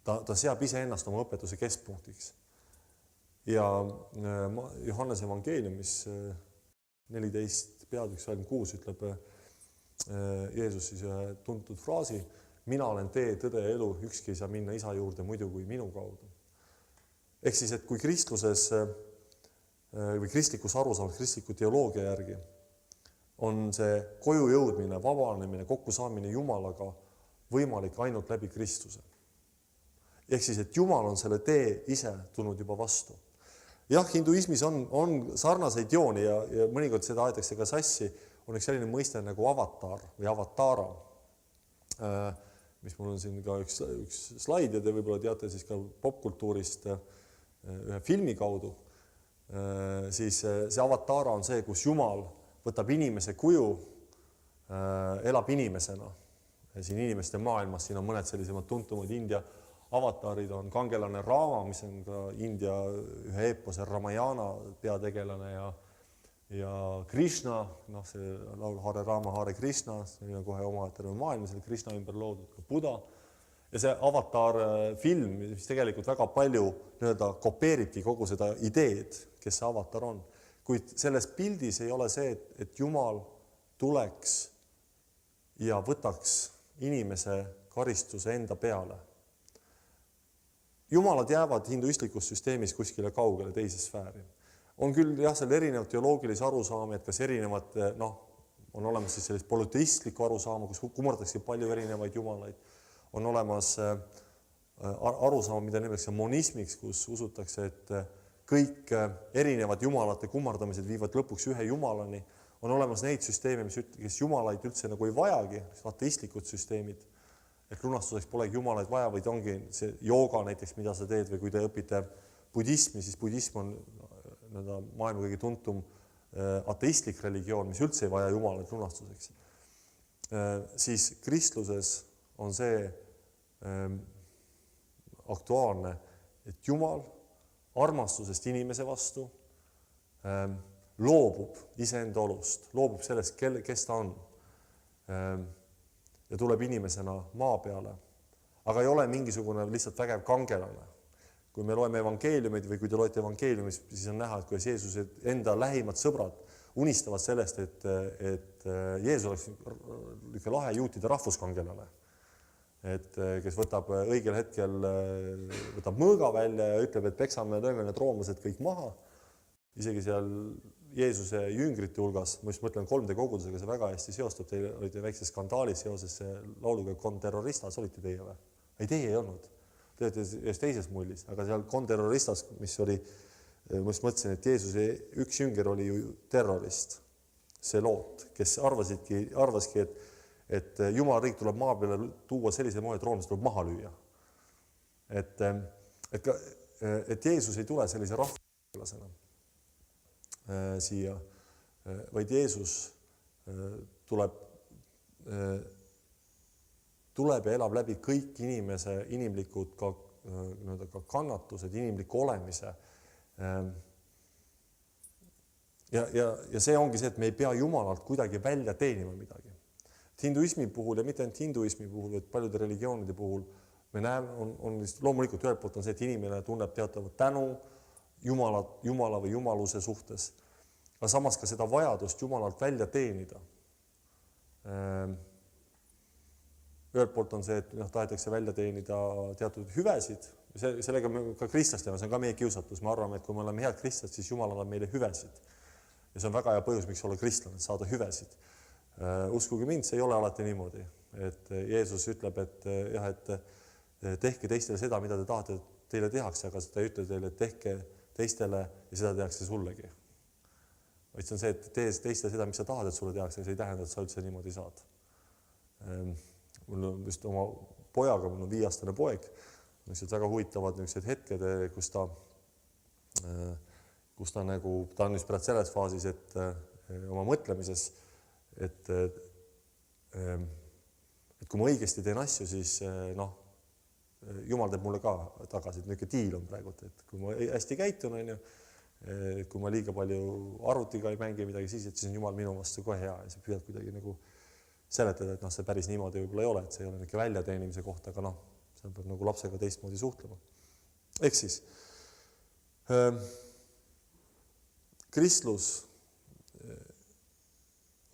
ta seab iseennast oma õpetuse keskpunktiks. Ja Johannes evangeeliumis 14 peatükk 26 ütleb Jeesus siis ühe tuntud fraasi: mina olen tee, tõde ja elu, ükski ei saa minna isa juurde muidu kui minu kaudu. Ehk siis, et kui kristluses või kristlikus arusaamas, kristliku teoloogia järgi on see koju jõudmine, vabanemine, kokkusaamine Jumalaga võimalik ainult läbi Kristuse. Ehk siis, et Jumal on selle tee ise tulnud juba vastu. Jah, hinduismis on sarnaseid jooni ja mõnikord seda aetakse ka sassi, on üks selline mõiste nagu avatar või avatara, mis mul on siin ka üks slaid ja te võib-olla teate siis ka popkultuurist ühe filmi kaudu, siis see avatara on see, kus Jumal võtab inimese kuju, elab inimesena. Siin inimeste maailmas, siin on mõned sellisemad tuntumad India avatarid, on kangelane Rama, mis on ka India ühe eepose Ramayana peategelane ja Krishna, see laul Hare Rama, Hare Krishna, see on kohe oma terve maailma, selle Krishna ümber loodud ka Buddha. Ja see avatar film, mis tegelikult väga palju kopeeribki kogu seda ideed, kes see avatar on. Kuid selles pildis ei ole see, et Jumal tuleks ja võtaks inimese karistuse enda peale. Jumalad jäävad hinduistlikus süsteemis kuskile kaugele teise sfääri. On küll seal erinevad teoloogilisi arusaamad, kas erinevad, on olemas siis sellist polüteistlikku arusaama, kus kumardatakse palju erinevaid jumalaid. On olemas arusaama, mida nimeks monismiks, kus usutakse, et kõik erinevad jumalate kummardamised viivad lõpuks ühe jumalani. On olemas neid süsteeme, kes jumalaid üldse nagu ei vajagi, ateistlikud süsteemid, et lunastuseks polegi jumalaid vaja, vaid ongi see jooga näiteks, mida sa teed, või kui te õpite budismi, siis budism on maailma kõige tuntum ateistlik religioon, mis üldse ei vaja jumalaid lunastuseks. Siis kristluses on see aktuaalne, et Jumal armastusest inimese vastu loobub iseenda olust, loobub sellest, kes ta on ja tuleb inimesena maa peale, aga ei ole mingisugune lihtsalt vägev kangelane. Kui me loeme evangeeliumid või kui te loete evangeeliumid, siis on näha, et kui Jeesuse enda lähimad sõbrad unistavad sellest, et Jeesus oleks lahe juutide rahvuskangelane, kes võtab õigel hetkel võtab mõõga välja ja ütleb, et peksame lööme need roomlased kõik maha. Isegi seal Jeesuse jüngrite hulgas, ma just mõtlen 3D kogudusega, see väga hästi seostub, teil olite väikse skandaali seoses lauluga Conterroristas, olite teie või? Ei, teie ei olnud. Te olete ühes teises mullis, aga seal Conterroristas, mis oli, ma just mõtlesin, et Jeesuse üks jünger oli ju terrorist. see Loot, kes arvaski, et Jumala riik tuleb maa peale tuua sellise moe, et roomlased tuleb maha lüüa. Et Jeesus ei tule sellise rahvalasena siia, vaid Jeesus tuleb ja elab läbi kõik inimlikud ka kannatused, inimliku olemise. Ja see ongi see, et me ei pea Jumalalt kuidagi välja teenima midagi. Hinduismi puhul ja mitte ainult hinduismi puhul, vaid paljude religioonide puhul me näeme, loomulikult ühelt poolt on see, et inimene tunneb teatavat tänu Jumala või jumaluse suhtes, aga samas ka seda vajadust Jumalalt välja teenida. Ühelt poolt on see, et tahetakse välja teenida teatud hüvesid, sellega me ka kristlastena, see on ka meie kiusatus, me arvame, et kui me oleme head kristlad, siis Jumal annab meile hüvesid. Ja see on väga hea põhjus, miks olla kristlane, saada hüvesid. Uskuge mind, see ei ole alati niimoodi, et Jeesus ütleb, et tehke teistele seda, mida te tahate, et teile tehakse, aga seda ei ütle teile, et tehke teistele ja seda tehakse sullegi. Vaid see on see, et tee teistele seda, mis sa tahad, et sulle tehakse, see ei tähenda, et sa üldse niimoodi saad. Mul on just oma pojaga, mul on 5-aastane poeg, väga huvitavad hetked, kus ta on just pärast selles faasis, et oma mõtlemises, et kui ma õigesti teen asju, siis Jumal teeb mulle ka tagasi, et niisugune diil on praegu, et kui ma hästi käitun, kui ma liiga palju arvutiga ei mängi midagi, siis on Jumal minu vastu kohe hea ja sa püüad kuidagi seletada, et see päris niimoodi võib-olla ei ole, et see ei ole niisugune väljateenimise koht, aga seal peab lapsega teistmoodi suhtlema. Ehk siis kristlus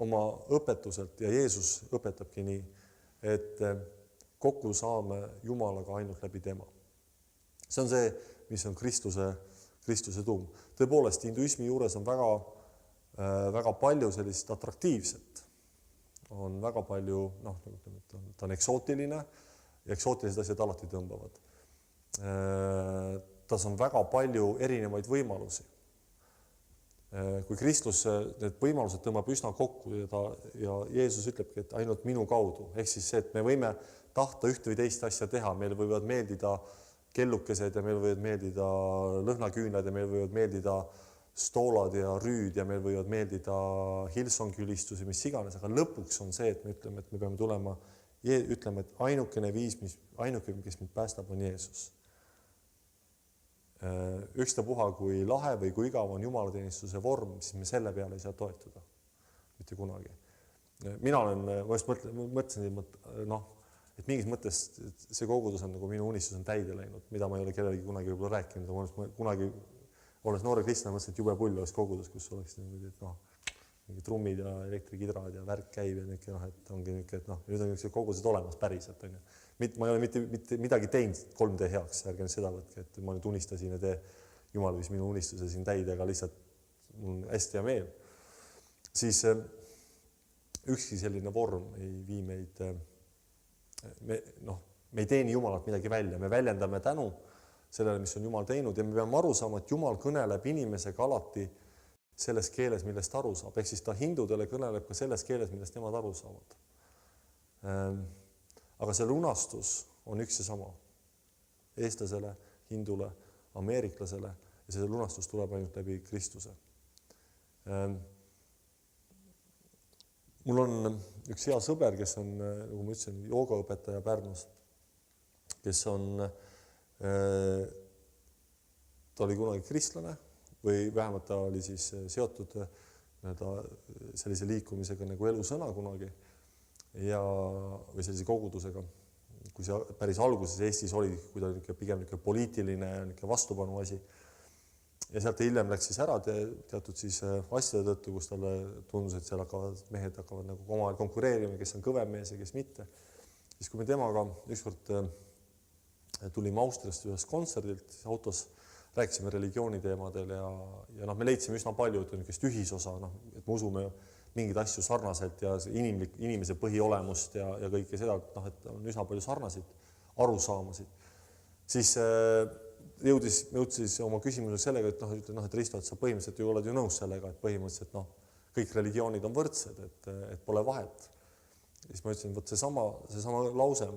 oma õpetuselt ja Jeesus õpetabki nii, et kokku saame Jumalaga ainult läbi tema. See on see, mis on Kristuse tuum. Tõepoolest, hinduismi juures on väga palju sellist atraktiivset. On väga palju, ta on eksootiline ja eksootilised asjad alati tõmbavad. Tas on väga palju erinevaid võimalusi. Kui Kristus need võimalused tõmbab üsna kokku ja Jeesus ütlebki, et ainult minu kaudu, ehk siis see, et me võime tahta ühte või teist asja teha, meil võivad meeldida kellukesed ja meil võivad meeldida lõhnaküünlad ja meil võivad meeldida stoolad ja rüüd ja meil võivad meeldida Hillsong-ülistusi, mis iganes, aga lõpuks on see, et me ütleme, et me peame tulema, ütleme, et ainukene viis, kes mind päästab, on Jeesus. Ükstapuha kui lahe või kui igav on jumalateenistuse vorm, siis me selle peale ei saa toetuda. Mitte kunagi. Mina mõtlesin, et mingis mõttes see kogudus on minu unistus on täide läinud, mida ma ei ole kellelegi kunagi võib-olla rääkinud. Kunagi olles noore kristlane mõtlesin, et jube pull oleks kogudus, kus oleks mingid trummid ja elektrikidrad ja värk käib ja et ongi niisugune, et nüüd on kogudused olemas päriselt. Ma ei ole mitte midagi teinud 3D heaks, ärge seda võtke, et ma nüüd unistasin ja Jumal viis minu unistuse siin täide, aga lihtsalt mul on hästi hea meel. Siis ükski selline vorm ei vii meid, me ei teeni Jumalat midagi välja, me väljendame tänu sellele, mis on Jumal teinud ja me peame aru saama, et Jumal kõneleb inimesega alati selles keeles, millest aru saab. Ehk siis ta hindudele kõneleb ka selles keeles, millest nemad aru saavad. Aga see lunastus on üks ja sama. Eestlasele, hindule, ameeriklasele ja see lunastus tuleb ainult läbi Kristuse. Mul on üks hea sõber, kes on, nagu ma ütlesin, joogaõpetaja Pärnus, kes on, ta oli kunagi kristlane või vähemalt ta oli siis seotud sellise liikumisega nagu elusõna kunagi või sellise kogudusega, kui see päris alguses Eestis oli, kui ta oli pigem poliitiline vastupanu asi. Ja sealt hiljem läks siis ära teatud siis asjade tõttu, kus talle tundus, et seal mehed hakkavad nagu omavahel konkureerima, kes on kõvem mees ja kes mitte. Siis kui me temaga ükskord tulime Austriast ühest kontserdilt autos, rääkisime religiooniteemadel ja me leidsime üsna palju ühisosa, et me usume mingeid asju sarnaselt ja inimese põhiolemust ja kõike seda, et on üsna palju sarnasid arusaamasid. Siis jõudis oma küsimusele sellega, et Risto, et sa põhimõtteliselt ju oled ju nõus sellega, et põhimõtteliselt kõik religioonid on võrdsed, et pole vahet. Siis ma ütlesin, võt seesama lause,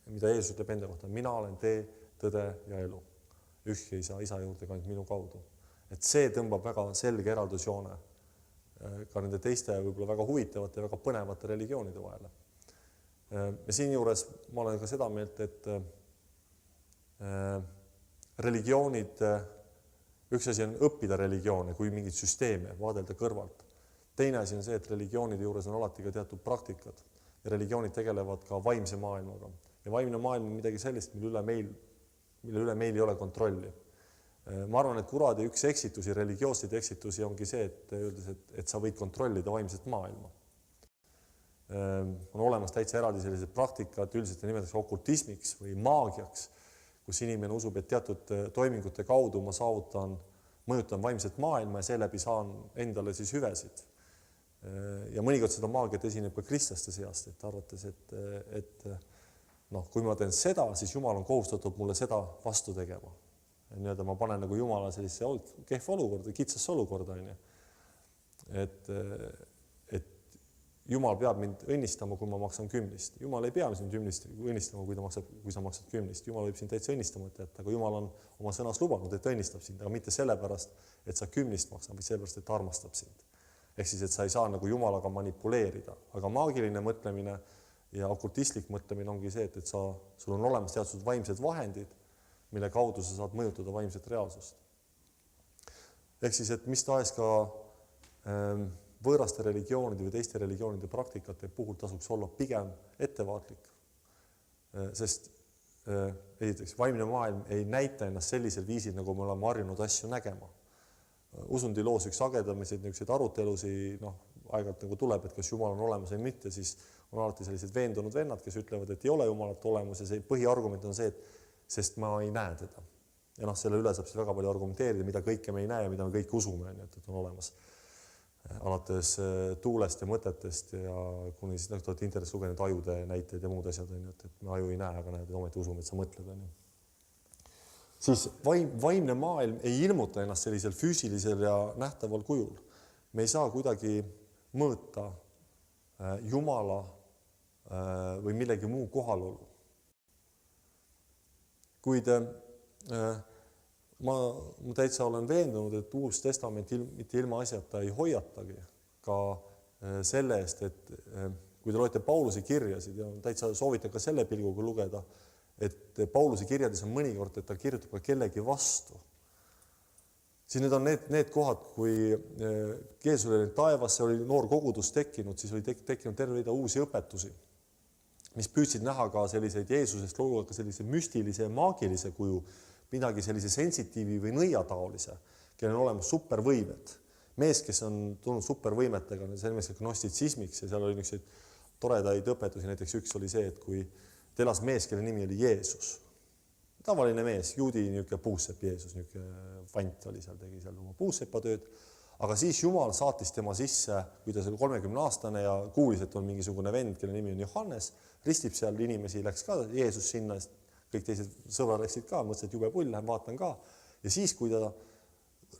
mida Jeesus ütleb enda kohta, mina olen tee, tõde ja elu. Ükski ei saa isa juurde ka ainult minu kaudu. Et see tõmbab väga selge eraldusjoone ka nende teiste võib-olla väga huvitavate ja väga põnevate religioonide vahele. Ja siin juures ma olen ka seda meelt, et religioonid, üks asi on õppida religioone kui mingit süsteeme, vaadelda kõrvalt. Teine asi on see, et religioonide juures on alati ka teatud praktikad ja religioonid tegelevad ka vaimse maailmaga. Ja vaimne maailm on midagi sellist, mille üle meil ei ole kontrolli. Ma arvan, et kuradi üks eksitusi, religioosseid eksitusi ongi see, et sa võid kontrollida vaimset maailma. On olemas täitsa eraldi sellised praktikad, üldiselt nimetatakse okultismiks või maagiaks, kus inimene usub, et teatud toimingute kaudu ma mõjutan vaimset maailma ja seeläbi saan endale siis hüvesid. Ja mõnikord seda maagiat esineb ka kristlaste seast, et arvates, et kui ma teen seda, siis Jumal on kohustatud mulle seda vastu tegema. Nii-öelda ma panen nagu Jumala sellise kehva olukorda, kitsasse olukorda. Et Jumal peab mind õnnistama, kui ma maksan 10. Jumal ei pea sind õnnistama, kui sa maksad 10. Jumal võib sind täitsa õnnistama, aga Jumal on oma sõnas lubanud, et õnnistab sind, aga mitte sellepärast, et sa 10 maksa, vaid sellepärast, et armastab sind. Ehk siis, et sa ei saa nagu Jumalaga manipuleerida. Aga maagiline mõtlemine ja okultistlik mõtlemine ongi see, et sul on olemas teatud vaimsed vahendid, mille kaudu sa saad mõjutada vaimset reaalsust. Ehk siis, et mis tahes ka võõraste religioonide või teiste religioonide praktikate puhul tasuks olla pigem ettevaatlik. Sest esiteks, vaimne maailm ei näita ennast sellisel viisil, nagu me oleme harjunud asju nägema. Usundi loos üks sagedamiseid arutelusi, aeg-ajalt nagu tuleb, et kas Jumal on olemas või mitte, siis on alati sellised veendunud vennad, kes ütlevad, et ei ole Jumalat olemas ja see põhiargument on see, et sest ma ei näe teda. Ja selle üle saab siis väga palju argumenteerida, mida kõike me ei näe ja mida me kõik usume, et on olemas. Alates tuulest ja mõtetest ja kuni siis olete internetis lugenud ajude näiteid ja muud asjad, et me aju ei näe, aga näed, et ometi usume, et sa mõtled. Siis vaimne maailm ei ilmuta ennast sellisel füüsilisel ja nähtaval kujul. Me ei saa kuidagi mõõta Jumala või millegi muu kohalolu. Kuid ma täitsa olen veendunud, et Uus Testament mitte ilma asjata ei hoiatagi ka selle eest, et kui te loete Pauluse kirjasid ja täitsa soovitan ka selle pilguga lugeda, et Pauluse kirjades on mõnikord, et ta kirjutab ka kellegi vastu. Siis need on need kohad, kui Jeesus oli taevasse, oli noor kogudus tekkinud, siis oli tekkinud terve rida uusi õpetusi, mis püüdsid näha ka selliseid Jeesusest luua ka sellise müstilise ja maagilise kuju, midagi sellise sensitiivi või nõiataolise, kellel on olemas supervõimed. Mees, kes on tulnud supervõimetega, see on gnostitsismiks ja seal oli niisuguseid toredaid õpetusi, näiteks üks oli see, et kui elas mees, kelle nimi oli Jeesus. Tavaline mees, juudi niisugune puussepp Jeesus, niisugune vant oli seal, tegi seal oma puussepatööd, aga siis Jumal saatis tema sisse, kui ta oli 30-aastane ja kuulis, et on mingisugune vend, kelle nimi on Johannes, ristib seal inimesi, läks ka Jeesus sinna, kõik teised sõbrad läksid ka, mõtlesid, et jube pull, lähen vaatan ka. Ja siis, kui ta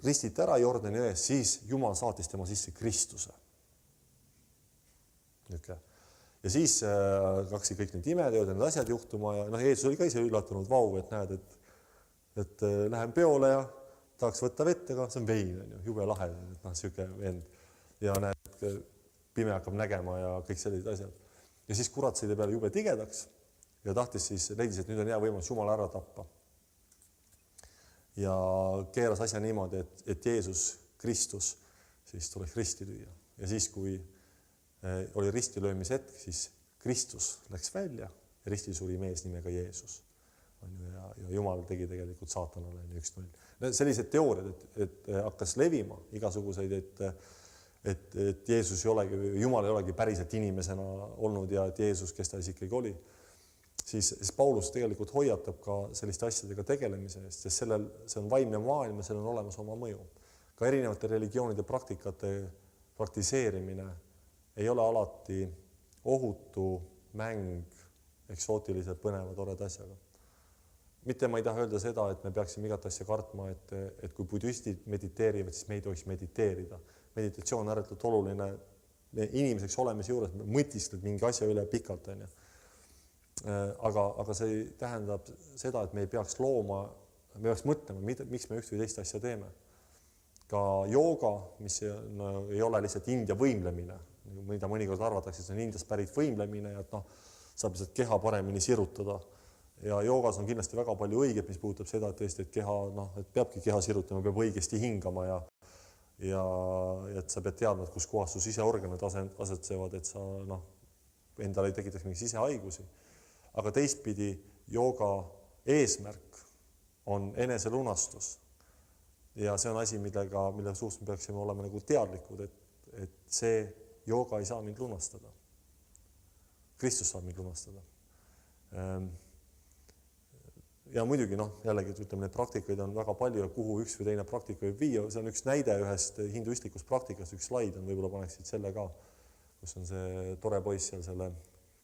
ristiti ära Jordani ees, siis Jumal saatis tema sisse Kristuse. Ja siis hakkasid kõik need imeteod ja need asjad juhtuma ja Jeesus oli ka ise üllatunud, vau, et näed, et lähen peole ja tahaks võtta vett, aga see on vein, jube lahe, siuke vend. Ja näed, pime hakkab nägema ja kõik sellised asjad. Ja siis kurat sõide peale jube tigedaks ja tahtis siis, leidis, et nüüd on hea võimalus Jumala ära tappa. Ja keeras asja niimoodi, et Jeesus, Kristus, siis tuleks risti lüüa. Ja siis, kui oli ristilöömise hetk, siis Kristus läks välja ja ristil suri mees nimega Jeesus. Ja Jumal tegi tegelikult saatanale 1-0. Sellised teooriad, et hakkas levima igasuguseid, et Jeesus ei olegi, Jumal ei olegi päriselt inimesena olnud ja et Jeesus, kes ta siis ikkagi oli, siis Paulus tegelikult hoiatab ka selliste asjadega tegelemise eest, sest see on vaimne maailm ja sellel on olemas oma mõju. Ka erinevate religioonide praktikate praktiseerimine ei ole alati ohutu mäng eksootiliselt põneva toreda asjaga. Mitte ma ei taha öelda seda, et me peaksime igat asja kartma, et kui budistid mediteerivad, siis me ei tohiks mediteerida. meditatsioon on ääretult oluline. Me inimeseks olemise juures me mõtiskled mingi asja üle pikalt, on ju. Aga see tähendab seda, et me ei peaks looma, me peaks mõtlema, miks me üht või teist asja teeme. Ka jooga, mis ei ole lihtsalt India võimlemine, mida mõnikord arvatakse, see on Indiast pärit võimlemine ja et saab lihtsalt keha paremini sirutada. Ja joogas on kindlasti väga palju õiget, mis puudutab seda, et tõesti, et keha, et peabki keha sirutama, peab õigesti hingama ja et sa pead teadma, et kus kohas su siseorganid asetsevad, et sa endale ei tekitaks mingi sisehaigusi. Aga teistpidi jooga eesmärk on eneselunastus. Ja see on asi, mille suhtes me peaksime olema nagu teadlikud, et see jooga ei saa mind lunastada. Kristus saab mind lunastada. Ja muidugi, jällegi, ütleme, need praktikaid on väga palju ja kuhu üks või teine praktika võib viia. See on üks näide ühest hinduistlikust praktikast, üks slaid on, võib-olla paneksid selle ka, kus on see tore poiss seal selle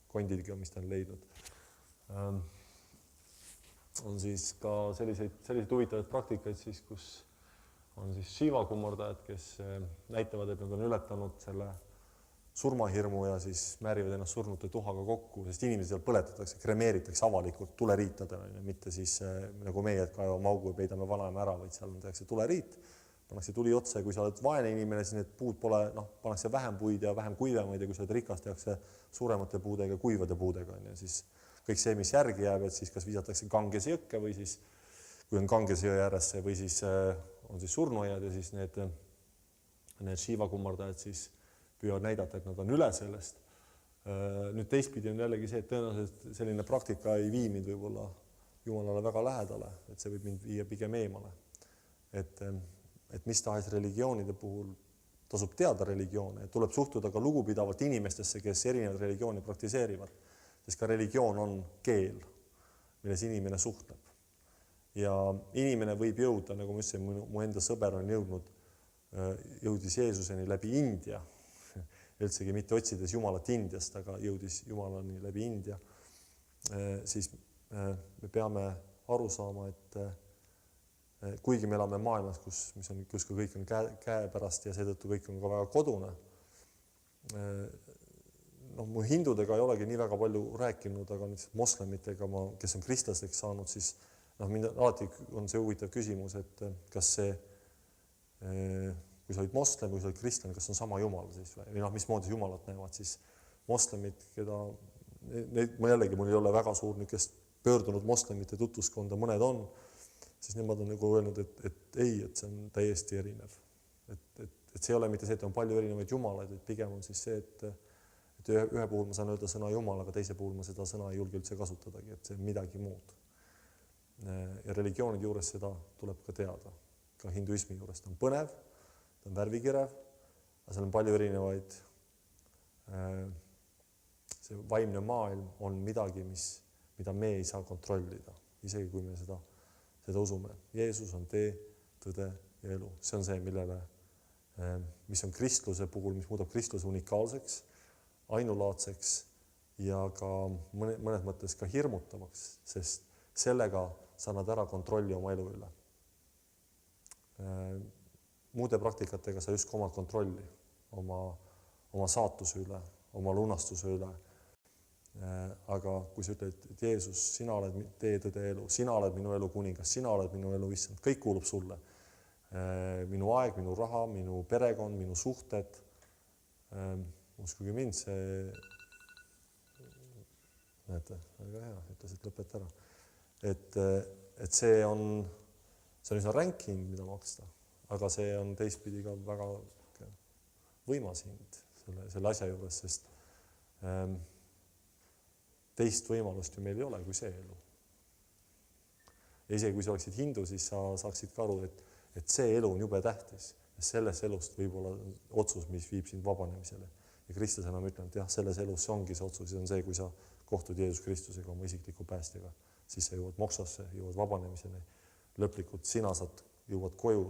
kondiga, mis ta on leidnud. On siis ka selliseid huvitavaid praktikaid, siis, kus on siis Shiva kummardajad, kes näitavad, et nad on ületanud selle surmahirmu ja siis määrivad ennast surnute tuhaga kokku, sest inimesed seal põletatakse, kremeeritakse avalikult tuleriitadele, mitte siis nagu meie, et kaevame augu ja peidame vanaema ära, vaid seal tehakse tuleriit, pannakse tuli otsa ja kui sa oled vaene inimene, siis need puud pole, pannakse vähem puid ja vähem kuivemaid ja kui sa oled rikas, tehakse suuremate puudega, kuivade puudega. Ja siis kõik see, mis järgi jääb, et siis kas visatakse Gangese jõkke või siis, kui on Gangese jõe ääresse või siis on siis surnuaiad ja siis need Shiva kummardajad siis püüavad näidata, et nad on üle sellest. Nüüd teistpidi on jällegi see, et tõenäoliselt selline praktika ei vii mind võib-olla Jumalale väga lähedale, et see võib mind viia pigem eemale. Et mis tahes religioonide puhul tasub teada religioone, tuleb suhtuda ka lugupidavalt inimestesse, kes erinevad religiooni praktiseerivad, sest ka religioon on keel, milles inimene suhtleb. Ja inimene võib jõuda, nagu ma ütlesin, mu enda sõber on jõudis Jeesuseni läbi India, üldsegi mitte otsides Jumalat Indiast, aga jõudis Jumalani läbi India, siis me peame aru saama, et kuigi me elame maailmas, kus kõik on käepärast ja seetõttu kõik on ka väga kodune. Mu hindudega ei olegi nii väga palju rääkinud, aga moslemitega, kes on kristlaseks saanud, siis alati on see huvitav küsimus, et kas see kui sa olid moslem, kui sa olid kristlane, kas on sama Jumal siis või mismoodi Jumalat näevad, siis moslemid, mul ei ole väga suur niisugust pöördunud moslemite tutvuskonda, mõned on, siis nemad on nagu öelnud, et ei, et see on täiesti erinev. Et see ei ole mitte see, et on palju erinevaid Jumalaid, et pigem on siis see, et ühe puhul ma saan öelda sõna Jumal, aga teise puhul ma seda sõna ei julge üldse kasutadagi, et see on midagi muud. Ja religioonide juures seda tuleb ka teada, ka hinduismi juures ta on põnev, ta on värvikirev, aga seal on palju erinevaid. See vaimne maailm on midagi, mida me ei saa kontrollida, isegi kui me seda usume. Jeesus on tee, tõde ja elu. See on see, mis on kristluse puhul, mis muudab kristluse unikaalseks, ainulaadseks ja ka mõnes mõttes ka hirmutavaks, sest sellega sa annad ära kontrolli oma elu üle. Muude praktikatega sa just omad kontrolli oma saatuse üle, oma lunastuse üle. Aga kui sa ütled, et Jeesus, sina oled tee, tõde, elu, sina oled minu elu kuningas, sina oled minu elu issand, kõik kuulub sulle. Minu aeg, minu raha, minu perekond, minu suhted. Uskuge mind, näete, väga hea, ütles, et lõpeta ära. Et see on üsna ränk hind, mida maksta. Aga see on teistpidi ka väga võimas hind selle asja juures, sest teist võimalust ju meil ei ole kui see elu. Ja isegi kui sa oleksid hindu, siis sa saaksid ka aru, et see elu on jube tähtis. Ja selles elust võib olla otsus, mis viib sind vabanemisele. Ja kristlasena ma ütlen, et jah, selles elus ongi see otsus. See on see, kui sa kohtud Jeesus Kristusega, oma isikliku päästjaga, siis sa jõuad moksasse, jõuad vabanemisele. Lõplikult sina jõuad koju,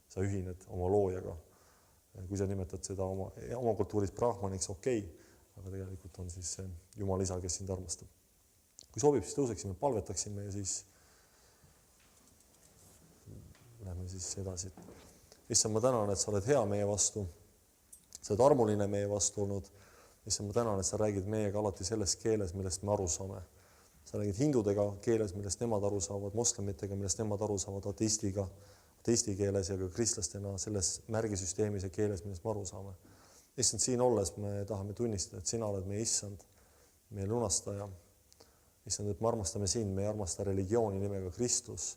sa ühined oma loojaga. Kui sa nimetad seda oma kultuuris brahmaniks, okei, aga tegelikult on siis Jumal isa, kes sind armastab. Kui sobib, siis tõuseksime, palvetaksime ja siis lähme siis edasi. issand, ma tänan, et sa oled hea meie vastu, sa oled armuline meie vastu olnud. issand, ma tänan, et sa räägid meiega alati selles keeles, millest me aru saame. sa räägid hindudega keeles, millest nemad aru saavad, moslemitega, millest nemad aru saavad, ateisti keeles ja ka kristlastena selles märgisüsteemis ja keeles, millest me aru saame. issand, siin olles me tahame tunnistada, et sina oled meie issand, meie lunastaja. issand, et me armastame sind, me ei armasta religiooni nimega Kristus,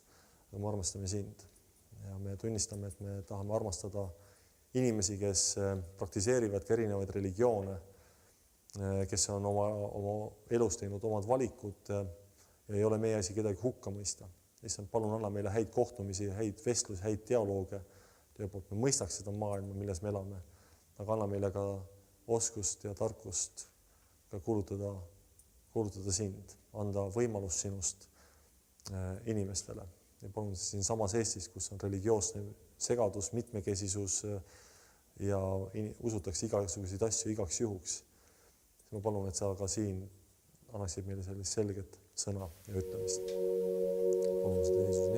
aga me armastame sind. Ja me tunnistame, et me tahame armastada inimesi, kes praktiseerivad ka erinevaid religioone, kes on oma elus teinud omad valikud ja ei ole meie asi kedagi hukka mõista. Issand, palun anna meile häid kohtumisi, häid vestlusi, häid dialooge. Tööpoolt me mõistaks seda maailma, milles me elame, aga anna meile ka oskust ja tarkust ka kuulutada sind, anda võimalus sinust inimestele. Ja palun siin samas Eestis, kus on religioosne segadus, mitmekesisus ja usutakse igasuguseid asju igaks juhuks. Ma palun, et sa ka siin annaksid meile sellist selget sõna ja ütlemist. Palun seda Jeesuse